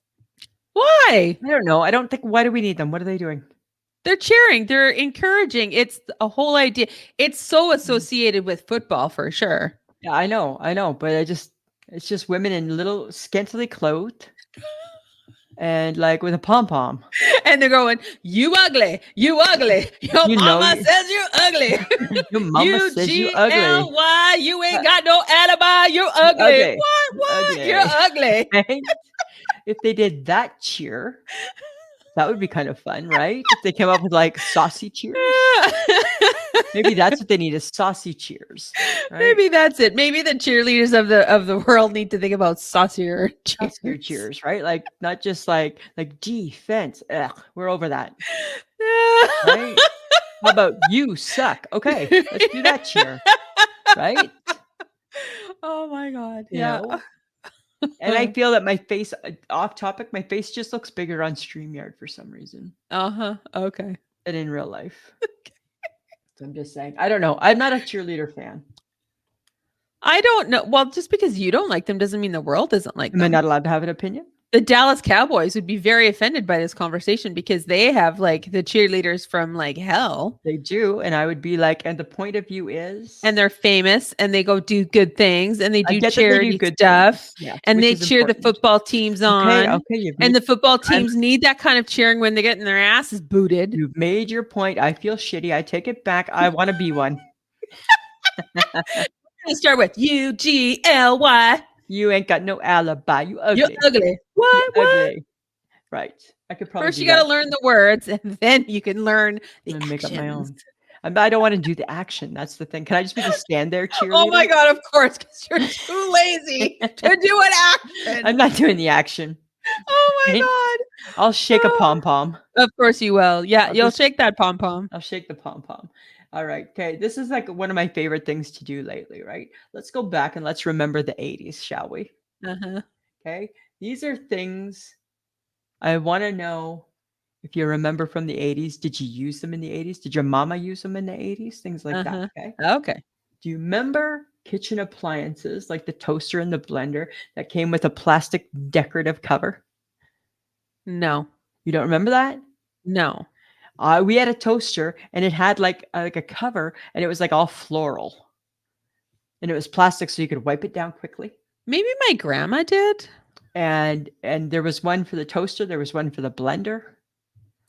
Why? I don't know. I don't think, why do we need them? What are they doing? They're cheering. They're encouraging. It's a whole idea. It's so associated with football for sure. Yeah, I know, but it's just women in little scantily clothed and like with a pom-pom. And they're going, you ugly, you ugly. Your mama says you ugly. Your mama says you ugly. UGLY, you ain't got no alibi, you're ugly. What? Ugly. You're ugly. Right? If they did that cheer, that would be kind of fun, right? If they came up with like saucy cheers. Maybe that's what they need is saucy cheers. Right? Maybe that's it. Maybe the cheerleaders of the world need to think about saucier cheers, right? Like not just like defense. Ugh, we're over that. Right? How about you suck? Okay, let's do that cheer. Right? Oh my God. Yeah. And I feel that my face, off topic, my face just looks bigger on StreamYard for some reason. Okay. Than in real life. So I'm just saying. I don't know. I'm not a cheerleader fan. I don't know. Well, just because you don't like them doesn't mean the world doesn't like them. Am I not allowed to have an opinion? The Dallas Cowboys would be very offended by this conversation because they have like the cheerleaders from like hell. They do. And I would be like, and the point of view is? And they're famous and they go do good things and they do charity stuff. Yeah, and they cheer the football teams on. Okay, and the football teams need that kind of cheering when they're getting their asses booted. You've made your point. I feel shitty. I take it back. I want to be one. Let's start with UGLY. You ain't got no alibi. You ugly. You're ugly. What? Ugly. Right. I could probably. First, you got to learn the words, and then you can learn the and actions. Make up my own. I don't want to do the action. That's the thing. Can I just be the stand there cheerleader? Oh my God! Of course, because you're too lazy to do an action. I'm not doing the action. Oh my God! I'll shake a pom pom. Of course you will. Yeah, you'll shake that pom pom. I'll shake the pom pom. All right. Okay. This is like one of my favorite things to do lately, right? Let's go back and let's remember the 80s, shall we? Okay. These are things I want to know if you remember from the 80s. Did you use them in the 80s? Did your mama use them in the 80s? Things like that. Okay. Okay. Do you remember kitchen appliances like the toaster and the blender that came with a plastic decorative cover? No. You don't remember that? No. We had a toaster and it had like a cover and it was like all floral. and it was plastic, so you could wipe it down quickly. Maybe my grandma did. And there was one for the toaster. There was one for the blender.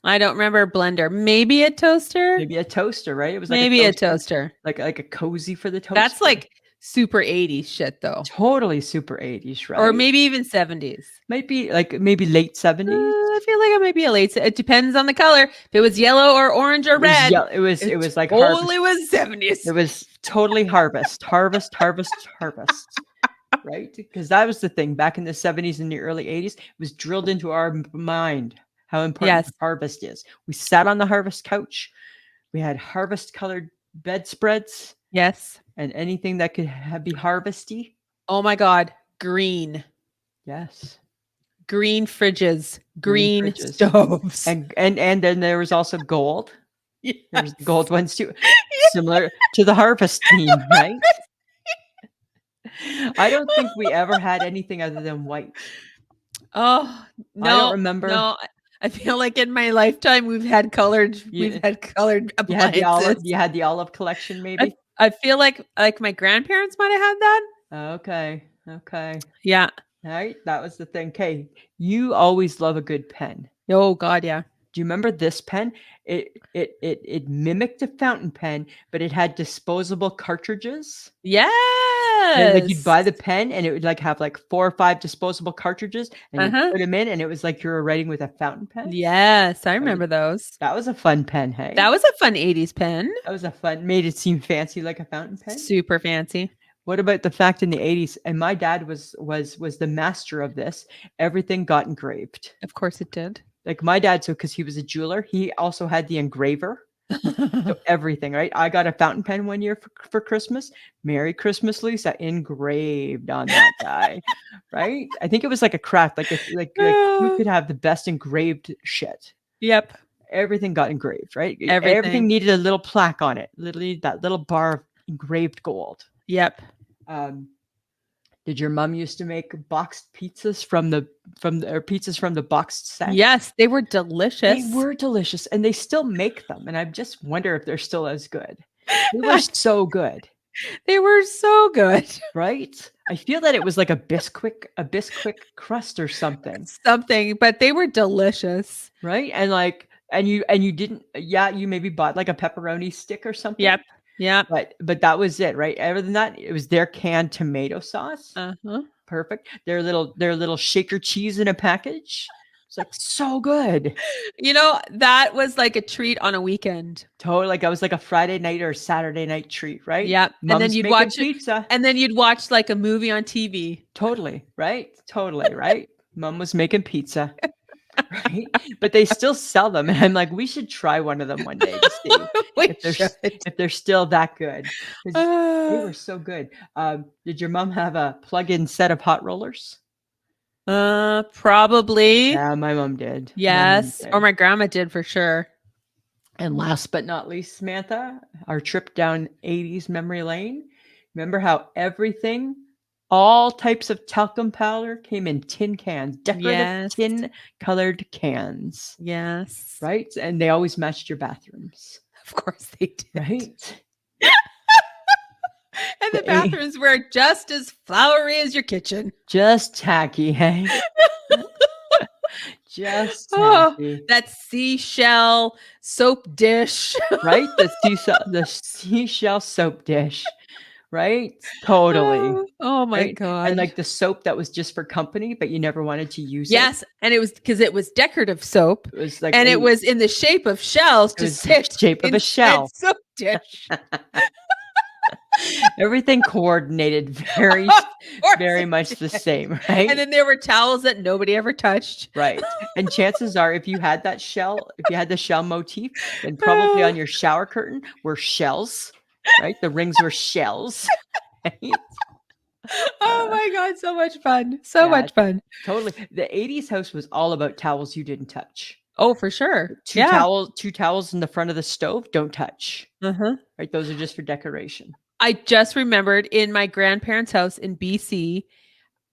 I don't remember a blender. Maybe a toaster. Maybe a toaster, right? It was like Maybe a toaster. like a cozy for the toaster. That's like super 80s shit, though. Totally super 80s, right? Or maybe even 70s. Might be like maybe late 70s. I feel like it might be a late. It depends on the color. If it was yellow or orange or red, It was like totally was 70s. It was totally harvest, right? Because that was the thing back in the 70s and the early 80s. It was drilled into our mind how important harvest is. We sat on the harvest couch. We had harvest colored bedspreads. Yes. And anything that could be harvesty. Oh my God. Green. Yes. Green fridges. Green stoves. And then there was also gold. Yes. There was the gold ones too. Similar to the harvest theme, right? I don't think we ever had anything other than white. Oh, no. I don't remember. No. I feel like in my lifetime we've had colored appliances. You had the olive collection, maybe. I feel like my grandparents might have had that. Okay. Yeah. All right. That was the thing. Okay. You always love a good pen. Oh God, yeah. Do you remember this pen? It mimicked a fountain pen, but it had disposable cartridges. Yes. And like you'd buy the pen and it would like have like 4 or 5 disposable cartridges and you put them in and it was like you were writing with a fountain pen. Yes, I remember those. That was a fun pen, hey? That was a fun 80s pen. That was made it seem fancy like a fountain pen. Super fancy. What about the fact in the 80s, and my dad was the master of this, everything got engraved. Of course it did. Like my dad, so because he was a jeweler, he also had the engraver. So everything, right? I got a fountain pen one year for Christmas. Merry Christmas, Lisa, engraved on that guy, right? I think it was like a craft, like who could have the best engraved shit? Yep. Everything got engraved, right? Everything needed a little plaque on it, literally that little bar of engraved gold. Yep. Did your mom used to make boxed pizzas from the boxed set? Yes, they were delicious. They were delicious, and they still make them. And I just wonder if they're still as good. They were so good. They were so good, right? I feel that it was like a Bisquick crust or something. But they were delicious, right? And you didn't. Yeah, you maybe bought like a pepperoni stick or something. Yep. Yeah. But that was it, right? Other than that, it was their canned tomato sauce. Perfect. Their little shaker cheese in a package. It's like so good. That was like a treat on a weekend. Totally. Like I was like a Friday night or Saturday night treat, right? Yeah. Mom's and then you'd watch pizza. And then you'd watch like a movie on TV. Totally. Right. Totally. Right. Mom was making pizza. Right, but they still sell them, and I'm like, we should try one of them one day to see if they're still that good. They were so good. Did your mom have a plug-in set of hot rollers? Probably. Yeah, my mom did. Yes, or my grandma did for sure. And last but not least, Samantha, our trip down 80s memory lane. Remember how everything, all types of talcum powder came in tin cans, decorative tin colored cans. Yes. Right? And they always matched your bathrooms. Of course they did. Right? And the bathrooms were just as flowery as your kitchen. Just tacky, hey? Just tacky. That seashell soap dish. Right? The seashell soap dish. Right? Totally. Oh my God. And like the soap that was just for company, but you never wanted to use it. Yes. And it was because it was decorative soap. It was like, and it was in the shape of shells to sit shape of a shell. Soap dish. Everything coordinated very much the same, right? And then there were towels that nobody ever touched. Right. And chances are if you had the shell motif, then probably on your shower curtain were shells. Right, the rings were shells. Right? Oh my God, so much fun! So much fun. Totally. The 80s house was all about towels you didn't touch. Oh, for sure. Two towels in the front of the stove, don't touch. Right, those are just for decoration. I just remembered in my grandparents' house in BC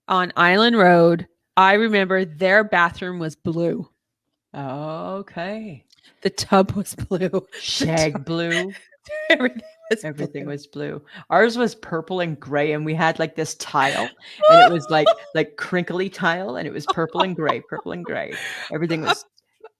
on Island Road. I remember their bathroom was blue. Okay. The tub was blue. Shag blue. Everything Everything was blue. Ours was purple and gray, and we had like this tile, and it was like crinkly tile, and it was purple and gray, purple and gray. Everything was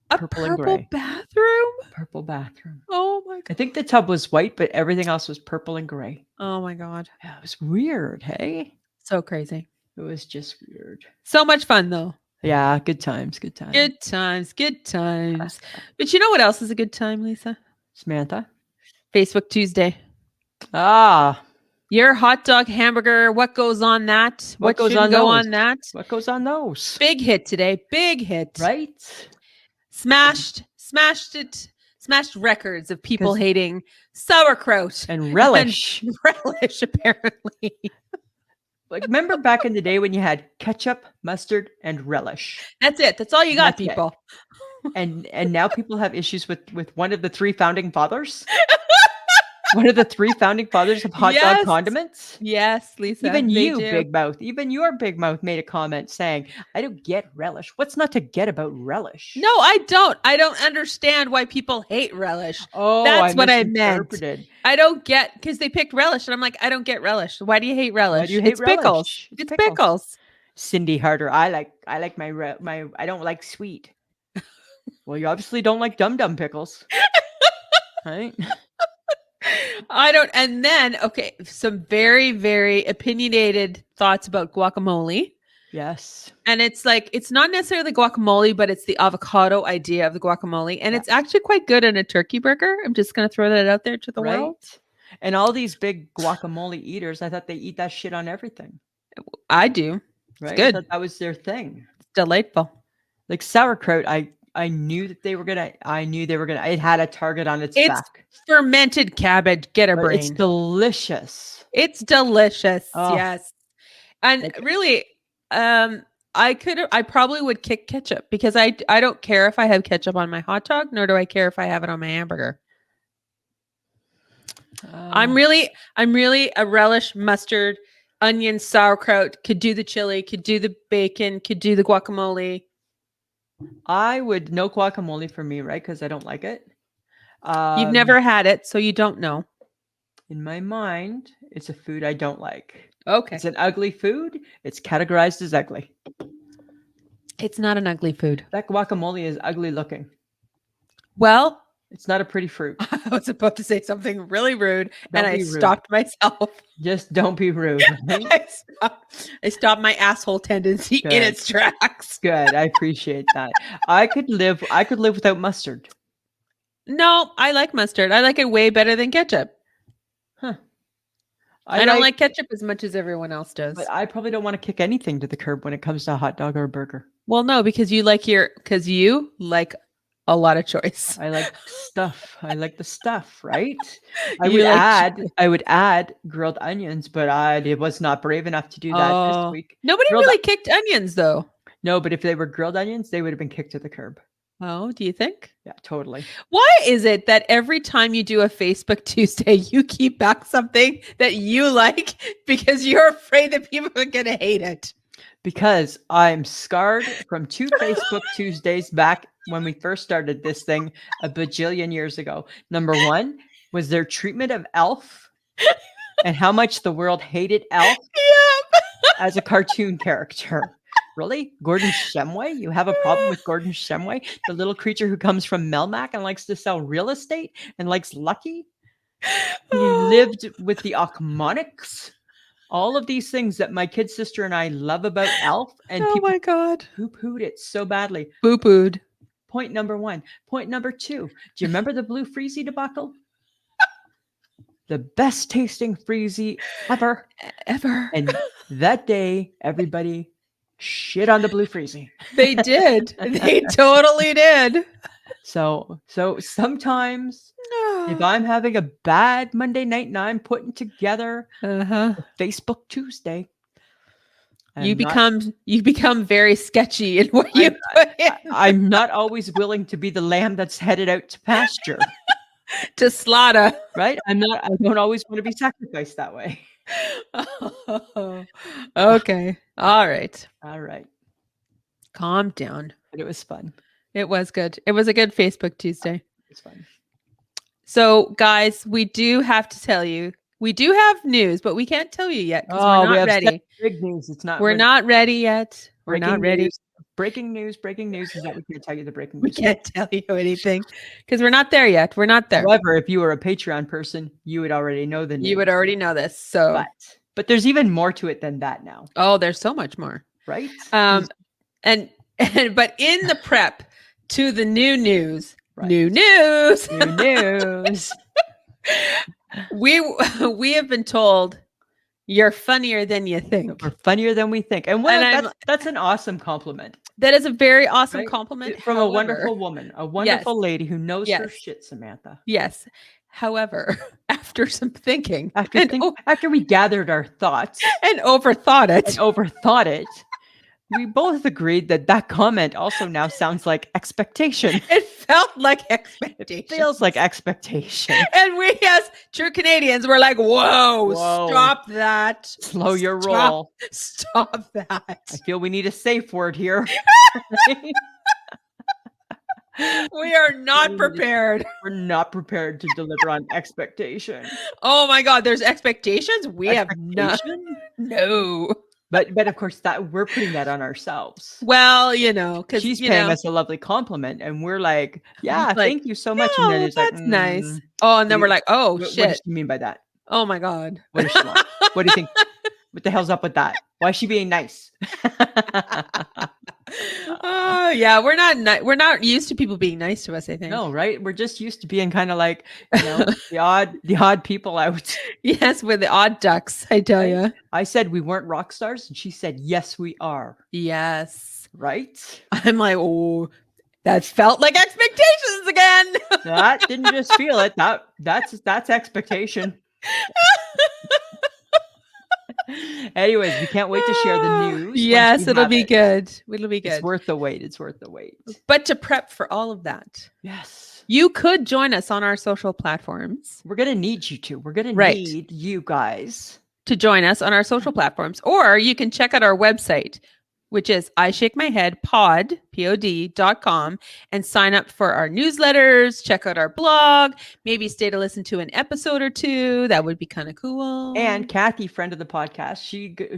a purple and purple gray. bathroom. Purple bathroom. Oh my I god. think the tub was white, but everything else was purple and gray. Oh my god. Yeah, it was weird, hey? So crazy. It was just weird. So much fun though. Yeah, good times, good times. Good times, good times. But you know what else is a good time, Lisa? Samantha? Facebook Tuesday. Ah, Your hot dog hamburger, what goes on that? What goes shouldn't on go those? on that? what goes on those? Big hit today. Big hit. Right? Smashed records of people 'Cause- hating sauerkraut And relish. relish, apparently. Like, remember back in the day when you had ketchup, mustard, and relish? That's it. That's all you got, That's it. people. And now people have issues with one of the three founding fathers. One of the three founding fathers of hot dog Yes. condiments. Yes, Lisa. Even they you, do. Big Mouth, even your Big Mouth made a comment saying, I don't get relish. What's not to get about relish? No, I don't. I don't understand why people hate relish. Oh, That's what I meant. misinterpreted. I don't get, because they picked relish, and I'm like, I don't get relish. Why do you hate relish? Why do you hate it's pickles. relish? It's pickles. Cindy Harder, I like my I don't like sweet. Well, you obviously don't like dum pickles. Right? I don't. And then, okay, some very, very opinionated thoughts about guacamole. Yes. And it's like, it's not necessarily guacamole, but it's the avocado idea of the guacamole. And it's actually quite good in a turkey burger. I'm just going to throw that out there to the world. And all these big guacamole eaters, I thought they eat that shit on everything. I do. Right? good. I thought that was their thing. It's delightful. Like sauerkraut, I knew that they were gonna. It had a target on its back. Fermented cabbage. Get a But brain. It's delicious. It's delicious. Oh. Yes. And really, I probably would kick ketchup, because I don't care if I have ketchup on my hot dog, nor do I care if I have it on my hamburger. I'm really a relish, mustard, onion, sauerkraut, could do the chili, could do the bacon, could do the guacamole. I would no guacamole for me, right? Because I don't like it. You've never had it, so you don't know. In my mind, it's a food I don't like. Okay. It's an ugly food. It's categorized as ugly. It's not an ugly food. That guacamole is ugly looking. Well, it's not a pretty fruit. I was about to say something really rude, Don't and I be rude. stopped myself. Just don't be rude. Right? I stopped my asshole tendency in its tracks. Good. I appreciate that. I could live without mustard. No, I like mustard. I like it way better than ketchup. Huh. I don't like ketchup as much as everyone else does. But I probably don't want to kick anything to the curb when it comes to a hot dog or a burger. Well, no, because you like a lot of choice. I like stuff. I like the stuff, right? I would add grilled onions, but I was not brave enough to do that this week. Nobody really kicked onions, though. No, but if they were grilled onions, they would have been kicked to the curb. Oh, do you think? Yeah, totally. Why is it that every time you do a Facebook Tuesday, you keep back something that you like because you're afraid that people are going to hate it? Because I'm scarred from 2 Facebook Tuesdays back when we first started this thing a bajillion years ago. Number 1 was their treatment of Elf and how much the world hated Elf as a cartoon character. Really? Gordon Shumway? You have a problem with Gordon Shumway? The little creature who comes from Melmac and likes to sell real estate and likes Lucky? He lived with the Achmonics? All of these things that my kid sister and I love about Elf, and people poo-pooed it so badly. Poo-pooed. Point number 1. Point number 2. Do you remember the Blue Freezy debacle? The best tasting Freezy ever. And that day, everybody shit on the Blue Freezy. They did. They totally did. So sometimes if I'm having a bad Monday night and I'm putting together a Facebook Tuesday, you become very sketchy in what you put in. I'm not always willing to be the lamb that's headed out to pasture. To slaughter. Right? I don't always want to be sacrificed that way. Okay. All right. Calm down. But it was fun. It was good. It was a good Facebook Tuesday. It's fun. So, guys, we do have to tell you, we do have news, but we can't tell you yet because we're we not have ready. big news. It's not. We're not ready yet. We're breaking not ready. news. Breaking news. Breaking news is that we can't tell you the breaking We news. can't tell you anything because we're not there yet. We're not there. However, if you were a Patreon person, you would already know the news. You would already know this. So, but there's even more to it than that now. oh, there's so much more. Right? And but in the prep to the new news, new news, we have been told you're funnier than you think. We're funnier than we think. And that's an awesome compliment. That is a very awesome compliment from a wonderful woman, a wonderful lady who knows her shit, Samantha. Yes. However, after some thinking, after we gathered our thoughts and overthought it, we both agreed that comment also now sounds like expectation. It felt like expectation. It feels like expectation. And we, as true Canadians, were like, whoa, stop that. Slow your roll. Stop that. I feel we need a safe word here. We are not prepared. We're not prepared to deliver on expectation. Oh my God, there's expectations? We have none. No. But of course that we're putting that on ourselves. Well, because she's paying us a lovely compliment, and we're like, yeah, thank you so much. And then it's that's nice. Oh, and then we're like, oh shit. What does she mean by that? Oh my God. What does she want? What do you think? What the hell's up with that? Why is she being nice? Oh yeah, we're not used to people being nice to us, I think. No, right? We're just used to being kind of like, the odd people out. Yes, we're the odd ducks, I tell you. I said we weren't rock stars, and she said, yes, we are. Yes. Right? I'm like, oh, that felt like expectations again. That didn't just feel it. That's expectation. Anyways, we can't wait to share the news. Yes, it'll be good. It'll be good. It's worth the wait. It's worth the wait. But to prep for all of that, yes, you could join us on our social platforms. We're going to need you to. We're going to need you guys to join us on our social platforms, or you can check out our website, which is ishakemyhead.com, and sign up for our newsletters, check out our blog, maybe stay to listen to an episode or two. That would be kind of cool. And Kathy, friend of the podcast,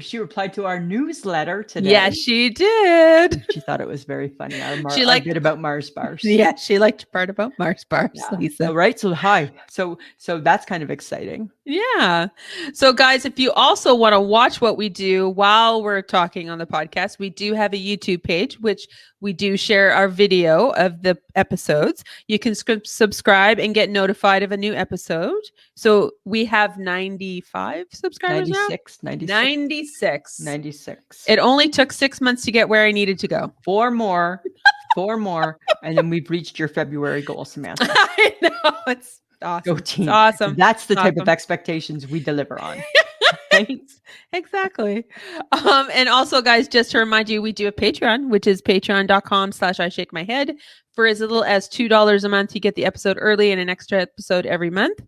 she replied to our newsletter today. Yeah, she did. She thought it was very funny. She liked it about Mars bars. Yeah, she liked the part about Mars bars, Lisa. So, right. So hi. So that's kind of exciting. Yeah. So guys, if you also want to watch what we do while we're talking on the podcast, we do have a YouTube page, which we do share our video of the episodes. You can subscribe and get notified of a new episode. So we have 95 subscribers 96. It only took 6 months to get where I needed to go. 4 more, and then we've reached your February goal, Samantha. I know. It's awesome. Go team. It's awesome. That's the type of expectations we deliver on. Exactly. And also, guys, just to remind you, we do a Patreon, which is patreon.com/ishakemyhead. For as little as $2 a month, you get the episode early and an extra episode every month.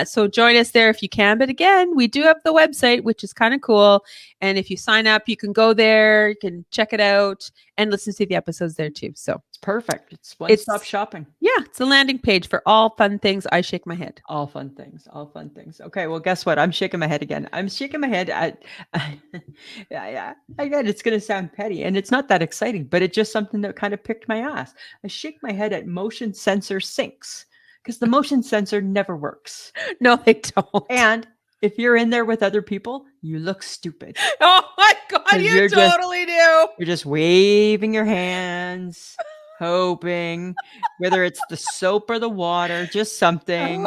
So join us there if you can. But again, we do have the website, which is kind of cool. And if you sign up, you can go there, you can check it out and listen to the episodes there too. So it's perfect. It's one-stop shopping. Yeah, it's a landing page for all fun things. I shake my head. All fun things. Okay, well, guess what? I'm shaking my head again. I'm shaking my head at, again, it's going to sound petty and it's not that exciting, but it's just something that kind of picked my ass. I shake my head at motion sensor sinks because the motion sensor never works. No, they don't. And if you're in there with other people, you look stupid. Oh my God, you totally do. You're just waving your hands, hoping, whether it's the soap or the water, just something,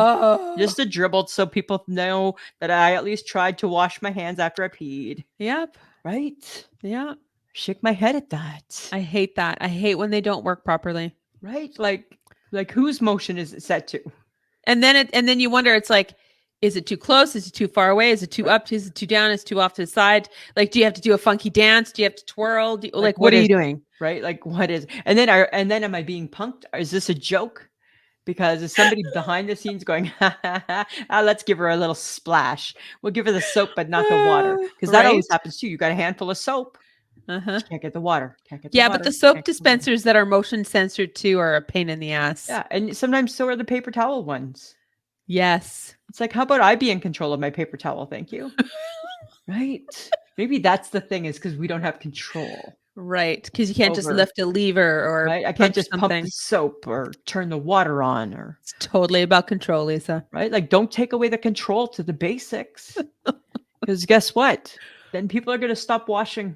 just a dribble so people know that I at least tried to wash my hands after I peed. Yep. Right? Yeah. Shake my head at that. I hate that. I hate when they don't work properly. Right? Like whose motion is it set to? And then you wonder, it's like, is it too close? Is it too far away? Is it too up? Is it too down? Is it too off to the side? Like, do you have to do a funky dance? Do you have to twirl? What are you doing? Right? Like, what is? And then am I being punked? Is this a joke? Because is somebody behind the sines going, let's give her a little splash. We'll give her the soap, but not the water. Because that always happens too. You got a handful of soap. Can't get the water. But the soap dispensers that are motion censored too are a pain in the ass. Yeah, and sometimes so are the paper towel ones. Yes. It's like, how about I be in control of my paper towel? Thank you. Right? Maybe that's the thing, is because we don't have control. Right. Because you can't just Over. lift a lever or Right? I can't punch just pump something. the soap or turn the water on, or It's totally about control, Lisa. right? Like, don't take away the control to the basics. Because guess what? Then people are going to stop washing.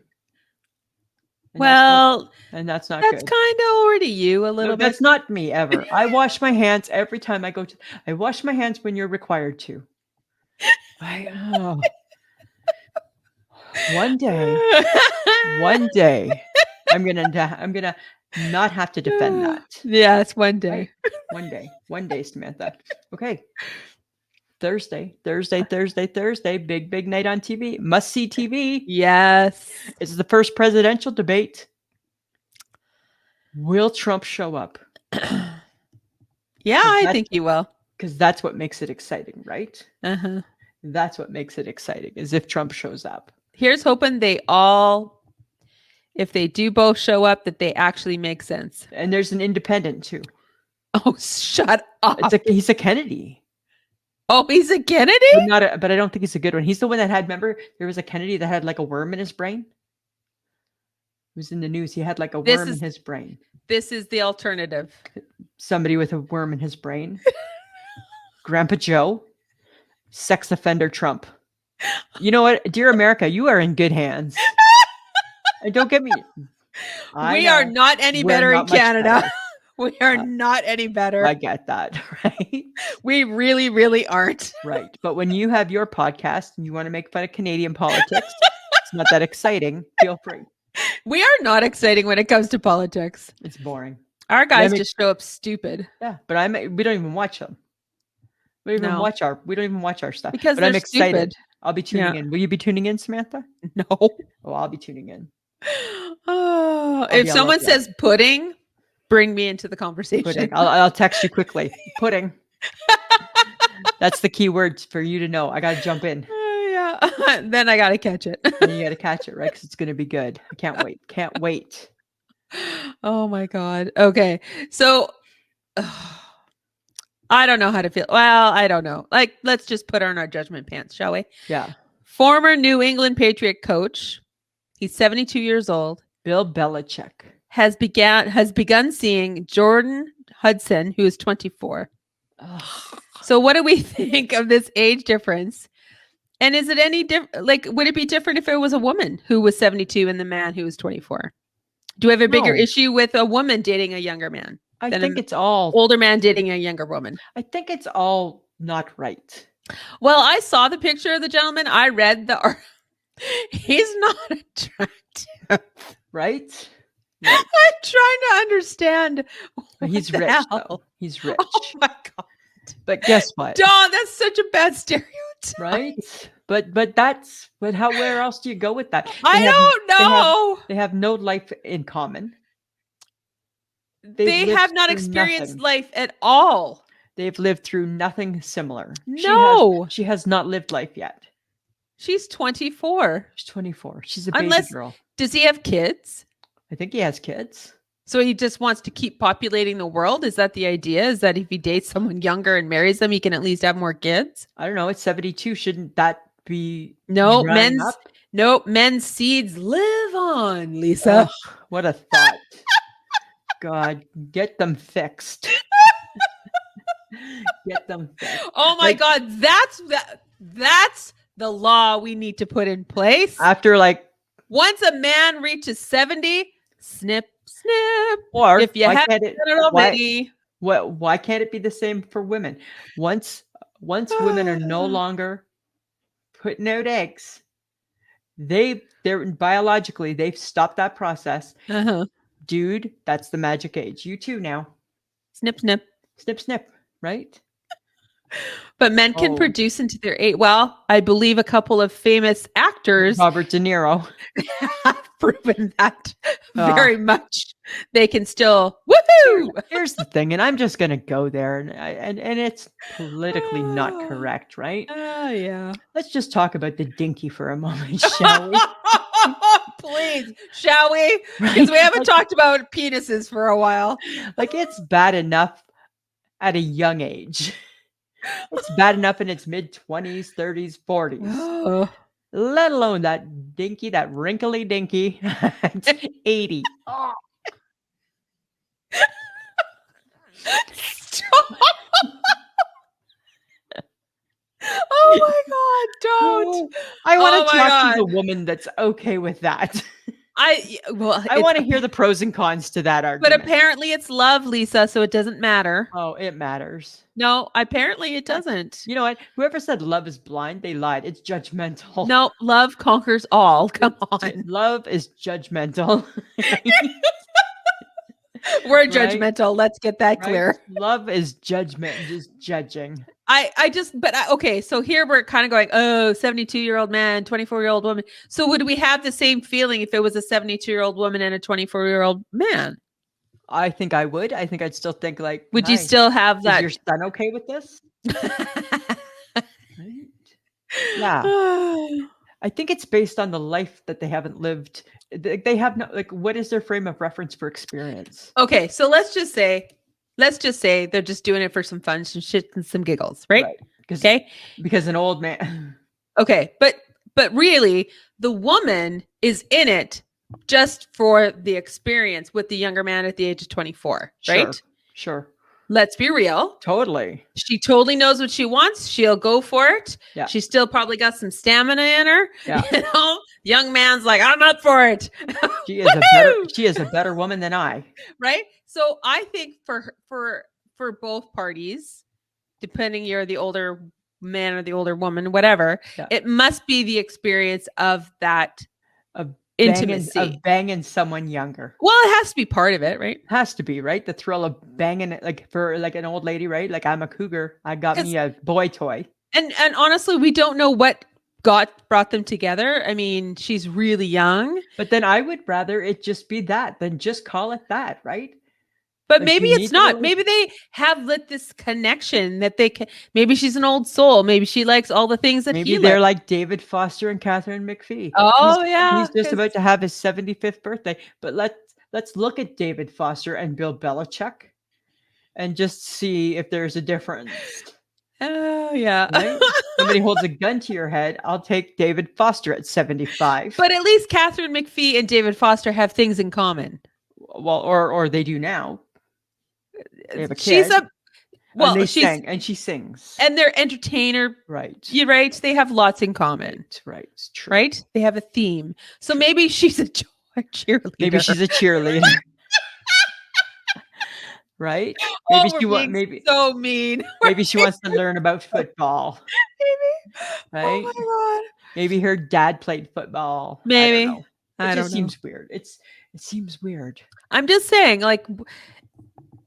And Well, that's not that's good. kind of already you a No, little bit. that's not me ever. I wash my hands every time I go to. I wash my hands when you're required to. One day, I'm gonna not have to defend that. Yeah, it's one day. Right? One day, Samantha. Okay. Thursday. Big night on TV. Must see TV. Yes. It's the first presidential debate. Will Trump show up? Yeah, I think he will. Because that's what makes it exciting, right? Uh-huh. That's what makes it exciting, is if Trump shows up. Here's hoping they all, if they do both show up, that they actually make sense. And there's an independent too. Oh, shut up. He's a Kennedy. Oh, he's a Kennedy? But I don't think he's a good one. He's the one that had, remember, there was a Kennedy that had like a worm in his brain. It was in the news. He had like a worm in his brain. This is the alternative. Somebody with a worm in his brain. Grandpa Joe. Sex offender Trump. You know what? Dear America, you are in good hands. And don't get me. We are not any better in Canada. We are not any better. I get that, right? We really, really aren't. Right. But when you have your podcast and you want to make fun of Canadian politics, it's not that exciting. Feel free. We are not exciting when it comes to politics. It's boring. Our guys just show up stupid. Yeah, but we don't even watch them. We don't even watch our stuff. Because I'm excited. Stupid. I'll be tuning in. Will you be tuning in, Samantha? No. Oh, I'll be tuning in. Oh, if someone says pudding, bring me into the conversation. Pudding. I'll text you quickly. Pudding. That's the key words for you to know. I got to jump in. Yeah. Then I got to catch it. And you got to catch it, right? Because it's going to be good. I can't wait. Can't wait. Oh my God. Okay. So I don't know how to feel. Well, I don't know. Like, let's just put on our judgment pants, shall we? Yeah. Former New England Patriot coach. He's 72 years old. Bill Belichick has begun seeing Jordan Hudson, who is 24. Ugh. So what do we think of this age difference? And is it any different? Like, would it be different if it was a woman who was 72 and the man who was 24? Do we have a bigger issue with a woman dating a younger man? I think it's all older man dating a younger woman. I think it's all not right. Well, I saw the picture of the gentleman. I read he's not attractive. Right? I'm trying to understand. He's rich, though. He's rich. Oh my God. But guess what? Dawn, that's such a bad stereotype. Right? But where else do you go with that? I don't know. They have no life in common. They have not experienced life at all. They've lived through nothing similar. No. She has not lived life yet. She's 24. She's 24. She's a baby girl. Does he have kids? I think he has kids. So he just wants to keep populating the world? Is that the idea? Is that if he dates someone younger and marries them, he can at least have more kids? I don't know. It's 72. Shouldn't that be men's seeds live on, Lisa. Ugh, what a thought. God, get them fixed. Get them fixed. Oh my God, that's the law we need to put in place. After once a man reaches 70, snip, snip. Or if you haven't done it already. Why can't it be the same for women? Once women are no longer putting out eggs, they're biologically, they've stopped that process. Dude, that's the magic age. You too now. Snip, snip. Snip, snip, right? But men can produce into their age. Well, I believe a couple of famous actors, Robert De Niro, have proven that very much. They can still woohoo. Here's the thing, and I'm just gonna go there, and it's politically not correct, right? Yeah. Let's just talk about the dinky for a moment, shall we? Please, shall we? Because we haven't talked about penises for a while. Like, it's bad enough at a young age. It's bad enough in its mid-20s, 30s, 40s. Oh. Let alone that dinky, that wrinkly dinky at 80. Oh. Stop. Oh my God, don't. I Oh want to my talk to God. the woman that's okay with that. Well, I want to hear the pros and cons to that but argument. apparently it's love, Lisa, so it doesn't matter. Oh, it matters. No, apparently it doesn't. You know what? Whoever said love is blind, they lied. It's judgmental. No, love conquers all. Come on. Love is judgmental. We're Right? judgmental. Let's get that Right? clear. Love is judgment, just judging. Okay, so here we're kind of going, oh, 72-year-old man, 24-year-old woman. So would we have the same feeling if it was a 72-year-old woman and a 24-year-old man? I think I would. I think I'd still think like, Would you "Hi, still have is that? your son okay with this?" Right? Yeah. I think it's based on the life that they haven't lived. They have no, like, what is their frame of reference for experience? Okay, so let's just say they're just doing it for some fun, some shit, and some giggles, right? Okay. Because an old man. Okay, but really, the woman is in it just for the experience with the younger man at the age of 24, right? Sure. Let's be real. Totally. She totally knows what she wants. She'll go for it. Yeah. She still probably got some stamina in her. Yeah. You know, young man's like, I'm up for it. She is a better woman than I. Right. So I think for both parties, depending you're the older man or the older woman, whatever, it must be the experience of that intimacy of banging someone younger. Well, it has to be part of it, right? Has to be, right? The thrill of banging it, like for like an old lady, right? Like, I'm a cougar. I got me a boy toy. And honestly, we don't know what brought them together. I mean, she's really young. But then I would rather it just be that than just call it that, right? But like, maybe it's not. Maybe they have lit this connection that they can. Maybe she's an old soul. Maybe she likes all the things that maybe they're like David Foster and Catherine McPhee. Oh, he's just about to have his 75th birthday. But let's look at David Foster and Bill Belichick and just see if there's a difference. Oh, yeah. Right? Somebody holds a gun to your head. I'll take David Foster at 75. But at least Catherine McPhee and David Foster have things in common. Well, or they do now. They have a kid. She sings. And they're entertainer. Right. You're right. They have lots in common. Right. True. Right? They have a theme. So maybe she's a cheerleader. Maybe she's a cheerleader. Right? Maybe so mean. Maybe she wants to learn about football. Maybe. Right? Oh my God. Maybe her dad played football. Maybe. I don't know. It seems weird. It seems weird. I'm just saying, like,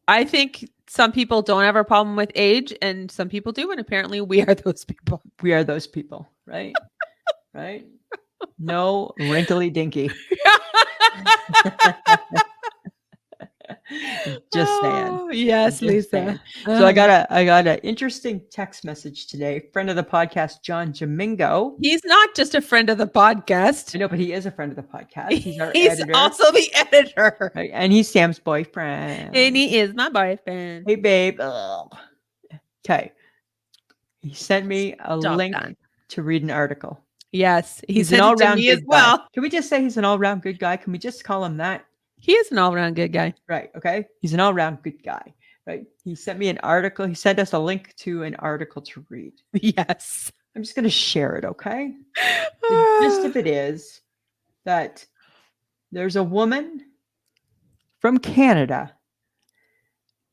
I think some people don't have a problem with age and some people do. And apparently we are those people. We are those people. Right? Right? No wrinkly dinky. Just saying. Yes, Lisa. So I got an interesting text message today. Friend of the podcast, John Jamingo. He's not just a friend of the podcast. I know, but he is a friend of the podcast. He's our He's editor. also the editor. Right? And he's Sam's boyfriend. And he is my boyfriend. Hey, babe. Okay. He sent me a link to read an article. Yes. He's an all-round good as well. Guy. Can we just say he's an all-round good guy? Can we just call him that? He is an all-around good guy. Right. Okay. He's an all-around good guy. Right. He sent me an article. He sent us a link to an article to read. Yes. I'm just going to share it. Okay. The gist of it is that there's a woman from Canada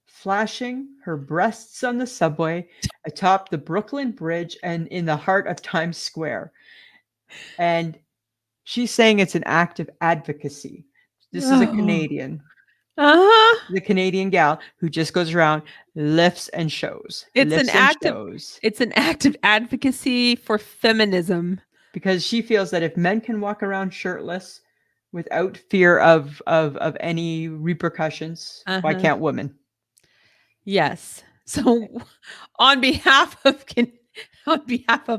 flashing her breasts on the subway atop the Brooklyn Bridge and in the heart of Times Square. And she's saying it's an act of advocacy. This is a Canadian. The Canadian gal who just goes around, lifts and shows. It's an act of advocacy for feminism. Because she feels that if men can walk around shirtless without fear of any repercussions, why can't women? Yes. So on behalf of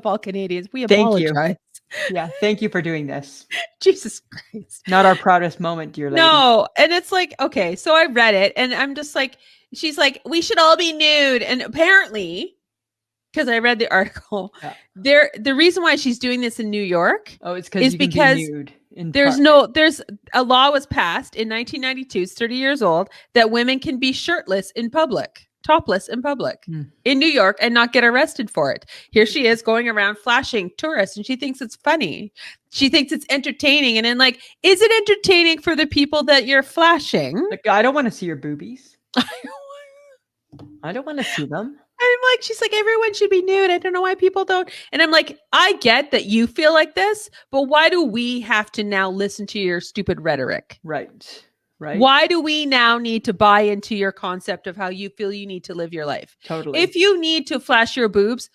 all Canadians, we apologize. Thank you. Yeah, thank you for doing this. Jesus Christ. Not our proudest moment, dear lady. No, and it's like, okay, so I read it and I'm just like, she's like, we should all be nude. And apparently because I read the article. Yeah. The reason why she's doing this in New York Oh, it's is you can because be nude in there's park. a law was passed in 1992, it's 30 years old, that women can be shirtless in public, topless in public in New York and not get arrested for it. Here she is going around flashing tourists and she thinks it's funny. She thinks it's entertaining. And then like, is it entertaining for the people that you're flashing? Like, I don't want to see your boobies. I don't want to see them. I'm like, she's like, everyone should be nude. I don't know why people don't. And I'm like, I get that you feel like this, but why do we have to now listen to your stupid rhetoric? Right. Right. Why do we now need to buy into your concept of how you feel you need to live your life? Totally. If you need to flash your boobs,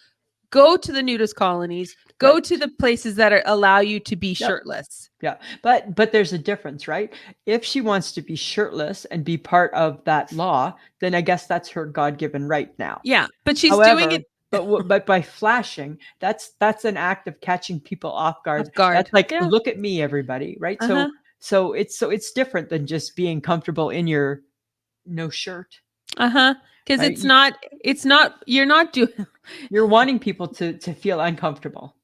go to the nudist colonies, go to the places that allow you to be shirtless. Yeah. But there's a difference, right? If she wants to be shirtless and be part of that law, then I guess that's her God-given right now. Yeah. But she's doing it. But by flashing, that's an act of catching people off guard. That's like, look at me, everybody, right? So it's different than just being comfortable in your no shirt. Because right? You're wanting people to feel uncomfortable.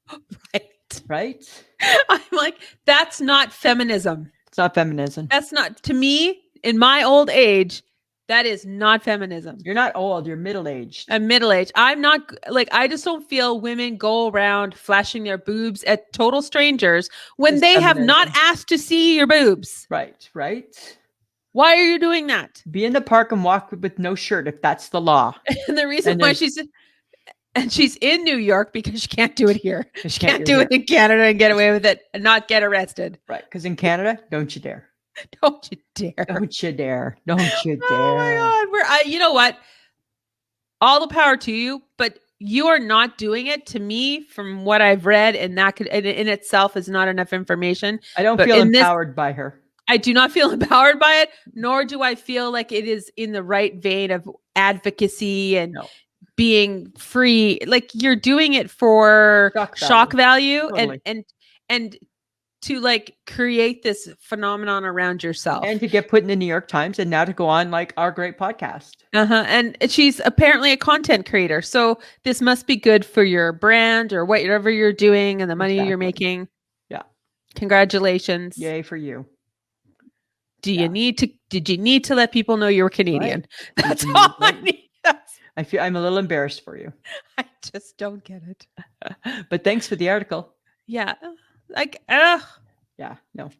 Right? I'm like, that's not feminism. It's not feminism. That's not, to me, in my old age, that is not feminism. You're not old, you're middle-aged. I'm middle-aged. I'm not like, I just don't feel women go around flashing their boobs at total strangers when they have not asked to see your boobs. Right. Why are you doing that? Be in the park and walk with no shirt if that's the law. And the reason why she's in New York because she can't do it here. She can't do it in Canada and get away with it and not get arrested. Right. Because in Canada, don't you dare. Don't you dare. Don't you dare. Don't you dare. Oh my God. You know what? All the power to you, but you are not doing it. To me, from what I've read, and that could in itself is not enough information. I don't feel empowered by her. I do not feel empowered by it, nor do I feel like it is in the right vein of advocacy and being free. Like, you're doing it for shock value totally. and to like create this phenomenon around yourself and to get put in the New York Times and now to go on like our great podcast. And she's apparently a content creator. So this must be good for your brand or whatever you're doing and the money you're making. Yeah. Congratulations. Yay for you. Did you need to let people know you were Canadian? Right. That's all I need. I'm a little embarrassed for you. I just don't get it. But thanks for the article. Yeah. Like, yeah, no. Pass.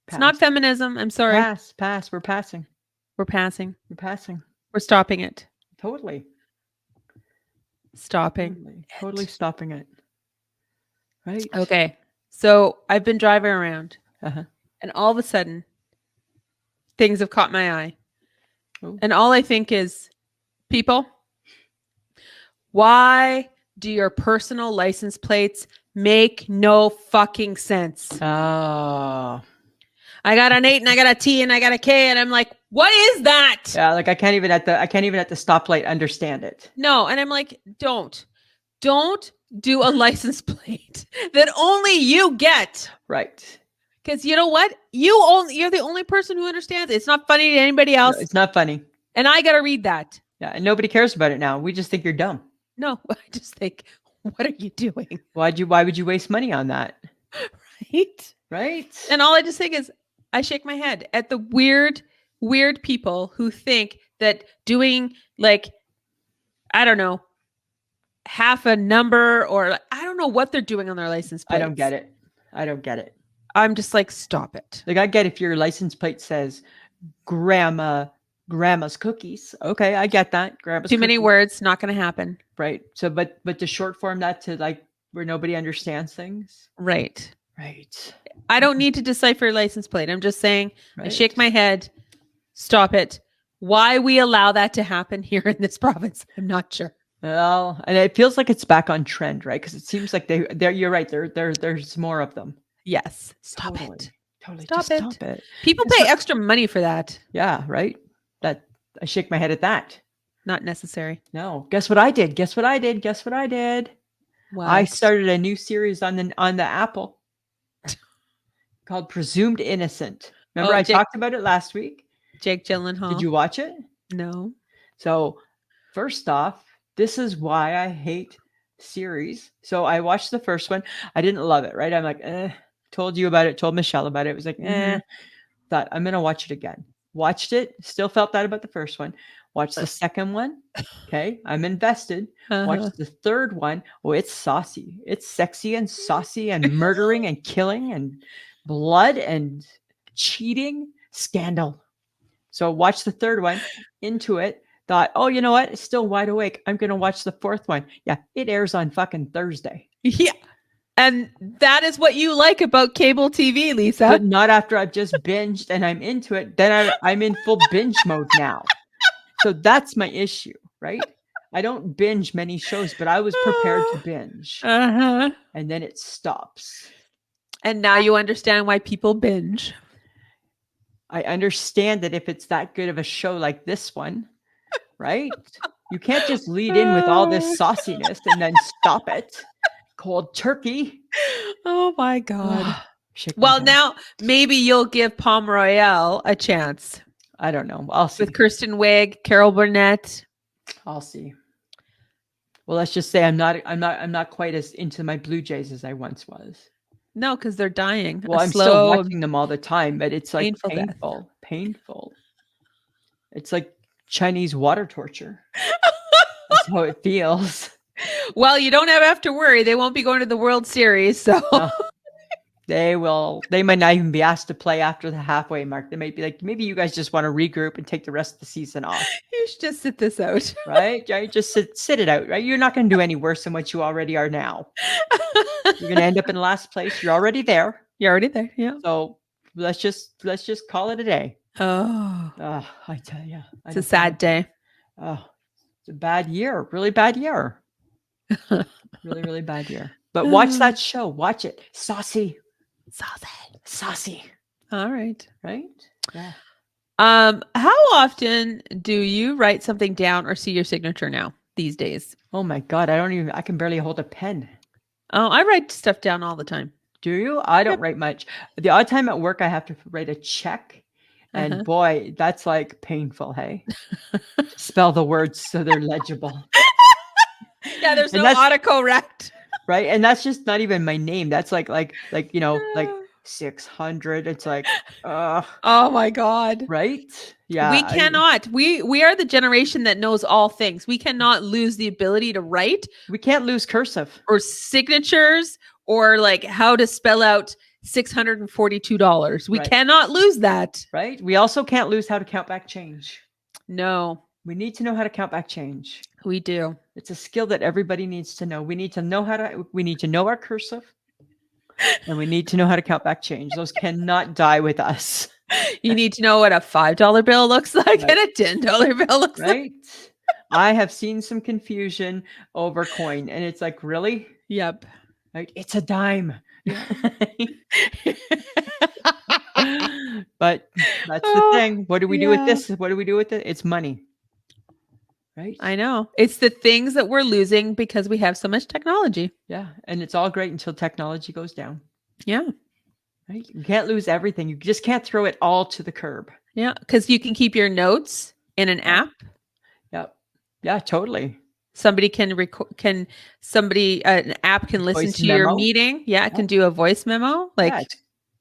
It's not feminism. I'm sorry. Pass. We're passing. We're passing. We're stopping it. Totally. Totally stopping it. Right. Okay. So I've been driving around and all of a sudden things have caught my eye. Oh. And all I think is, people, why do your personal license plates make no fucking sense? Oh. I got an 8 and I got a T and I got a K and I'm like, what is that? Yeah, like I can't even at the stoplight understand it. No, and I'm like, don't do a license plate that only you get. Right. Because you know what? You're the only person who understands it. It's not funny to anybody else. No, it's not funny. And I got to read that. Yeah, and nobody cares about it now. We just think you're dumb. No, I just think, what are you doing? Why would you waste money on that? Right. And all I just think is, I shake my head at the weird people who think that doing like, I don't know, half a number or I don't know what they're doing on their license plates. I don't get it. I'm just like, stop it. Like, I get if your license plate says grandma's cookies. Okay, I get that. Grandma's Too many words, not going to happen. Right. So, but to short form that to like where nobody understands things. Right. Right. I don't need to decipher your license plate. I'm just saying, I shake my head. Stop it. Why we allow that to happen here in this province, I'm not sure. Well, and it feels like it's back on trend, right? Because it seems like you're right. There's more of them. Yes. Stop it. Totally. Stop it. People pay extra money for that. Yeah. Right. That I shake my head at that. Not necessary. No. Guess what I did? What? I started a new series on the Apple called Presumed Innocent. Remember I talked about it last week? Jake Gyllenhaal. Did you watch it? No. So first off, This is why I hate series. So I watched the first one. I didn't love it, right? I'm like, told you about it, told Michelle about it. It was like, thought I'm going to watch it again. Watched it, still felt that about the first one. Watched the second one. Okay, I'm invested. Watched the third one. Oh, it's saucy. It's sexy and saucy and murdering and killing and blood and cheating, scandal. So watched the third one, into it, thought, oh, you know what? It's still wide awake. I'm going to watch the fourth one. Yeah, it airs on fucking Thursday. Yeah. And that is what you like about cable TV, Lisa. But not after I've just binged and I'm into it. Then I'm in full binge mode now. So that's my issue, right? I don't binge many shows, but I was prepared to binge. And then it stops. And now you understand why people binge. I understand that if it's that good of a show like this one, right? You can't just lead in with all this sauciness and then stop it. Cold turkey. Oh my God. Well, now maybe you'll give Palm Royale a chance. I don't know. I'll see. With Kristen Wiig, Carol Burnett. I'll see. Well, let's just say I'm not quite as into my Blue Jays as I once was. No, because they're dying. Well, I'm still watching them all the time, but it's like painful. It's like Chinese water torture. That's how it feels. Well, you don't have to worry. They won't be going to the World Series, so they will. They might not even be asked to play after the halfway mark. They might be like, maybe you guys just want to regroup and take the rest of the season off. You should just sit this out, right? Just sit it out, right? You're not going to do any worse than what you already are now. You're going to end up in last place. You're already there. You're already there, yeah. So let's just call it a day. Oh, I tell you, it's a sad day. Oh, it's a bad year. Really bad year. really bad year. But watch that show. Watch it. Saucy. All right. Right? Yeah. How often do you write something down or see your signature now these days? Oh my God. I can barely hold a pen. Oh, I write stuff down all the time. Do you? I don't write much. The odd time at work, I have to write a check. And boy, that's like painful. Hey, spell the words so they're legible. Yeah, there's no autocorrect. Right. And that's just not even my name. That's like 600. It's like, oh my God. Right. Yeah. We cannot. We are the generation that knows all things. We cannot lose the ability to write. We can't lose cursive or signatures or like how to spell out $642. We cannot lose that. Right. We also can't lose how to count back change. No. We need to know how to count back change. We do. It's a skill that everybody needs to know. We need to know our cursive and we need to know how to count back change. Those cannot die with us. You need to know what a $5 bill looks like and a $10 bill looks like. I have seen some confusion over coin and it's like, really? Yep. Right? It's a dime. But that's the thing. What do we do with this? What do we do with it? It's money. Right? I know. It's the things that we're losing because we have so much technology. Yeah. And it's all great until technology goes down. Yeah. Right? You can't lose everything. You just can't throw it all to the curb. Yeah. Because you can keep your notes in an app. Yep. Yeah, totally. Somebody can an app can listen to your meeting. Yeah. It can do a voice memo.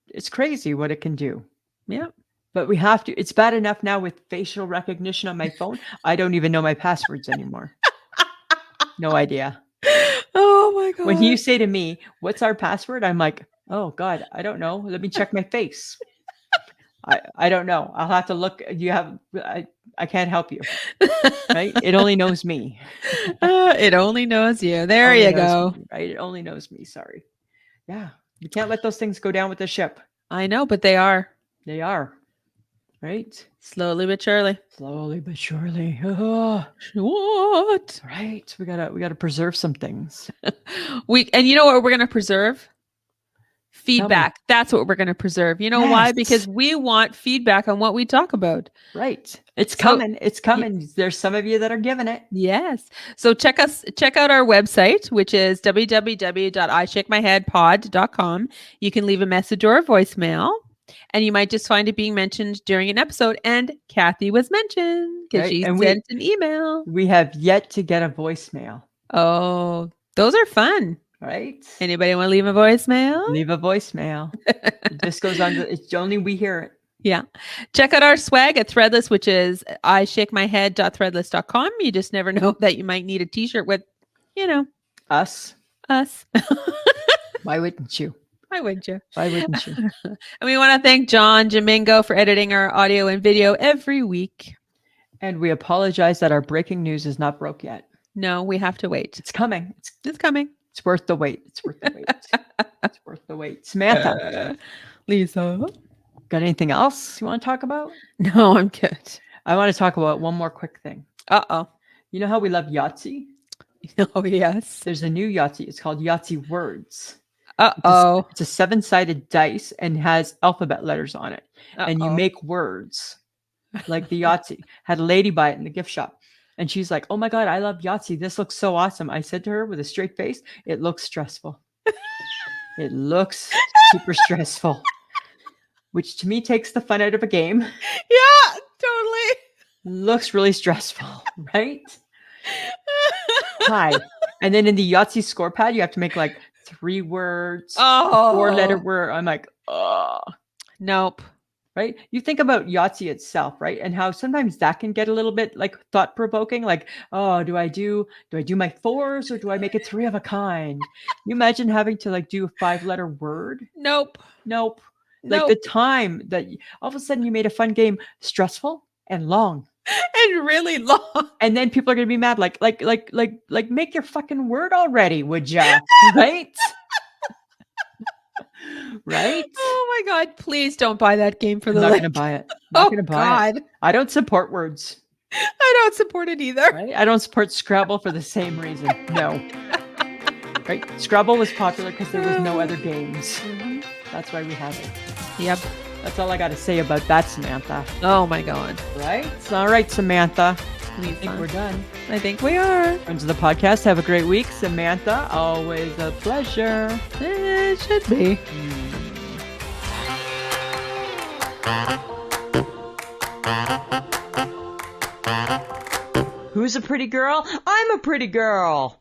It's crazy what it can do. Yeah. But we have to, it's bad enough now with facial recognition on my phone. I don't even know my passwords anymore. No idea. Oh my God. When you say to me, what's our password? I'm like, oh God, I don't know. Let me check my face. I don't know. I'll have to look. I can't help you. Right? It only knows me. It only knows you. There you go. Me, right? It only knows me. Sorry. Yeah. You can't let those things go down with the ship. I know, but they are. They are. Right? Slowly but surely. Slowly but surely. Oh, what? Right. We gotta preserve some things. And you know what we're gonna preserve? Feedback. That's what we're gonna preserve. You know why? Because we want feedback on what we talk about. Right. It's coming. It's coming. There's some of you that are giving it. Yes. So check out our website, which is www.ishakemyheadpod.com. You can leave a message or a voicemail. And you might just find it being mentioned during an episode. And Kathy was mentioned because Right, she and sent an email. We have yet to get a voicemail, Oh, those are fun. right? Anybody want to leave a voicemail? Leave a voicemail. It just goes on. It's only we hear it. Yeah. Check out our swag at Threadless, which is ishakemyhead.threadless.com. You just never know that you might need a t-shirt with, Us. us. Why wouldn't you? Why wouldn't you? Why wouldn't you? And we want to thank John Jamingo for editing our audio and video every week. And we apologize that our breaking news is not broke yet. No, we have to wait. It's coming. It's coming. It's worth the wait. It's worth the wait. It's worth the wait. Samantha. Lisa. Got anything else you want to talk about? No, I'm good. I want to talk about one more quick thing. Uh-oh. You know how we love Yahtzee? Oh, yes. There's a new Yahtzee. It's called Yahtzee Words. Uh-oh. It's a 7-sided dice and has alphabet letters on it. And you Uh-oh. make words like the Yahtzee. Had a lady buy it in the gift shop. And she's like, oh my God, I love Yahtzee. This looks so awesome. I said to her with a straight face, it looks stressful. It looks super stressful. Which to me takes the fun out of a game. Yeah, totally. Looks really stressful, right? Hi. And then in the Yahtzee score pad, you have to make like 3 words, 4-letter word. I'm like, oh. Nope. Right? You think about Yahtzee itself, right? And how sometimes that can get a little bit like thought-provoking. Like, oh, do I do my 4s or do I make it 3 of a kind? You imagine having to like do a 5-letter word? Nope. Like the time that all of a sudden you made a fun game stressful and long. And really long. And then people are gonna be mad, like make your fucking word already, would ya? Right? Right? Oh my God! Please don't buy that game for I'm the. not gonna buy it. Not gonna buy God! It. I don't support words. I don't support it either. Right? I don't support Scrabble for the same reason. No. Right? Scrabble was popular because there was no other games. Mm-hmm. That's why we have it. Yep. That's all I got to say about that, Samantha. Oh my God! Right? It's all right, Samantha. Lisa. I think we're done. I think we are. Friends of the podcast, have a great week. Samantha, always a pleasure. It should be. Who's a pretty girl? I'm a pretty girl.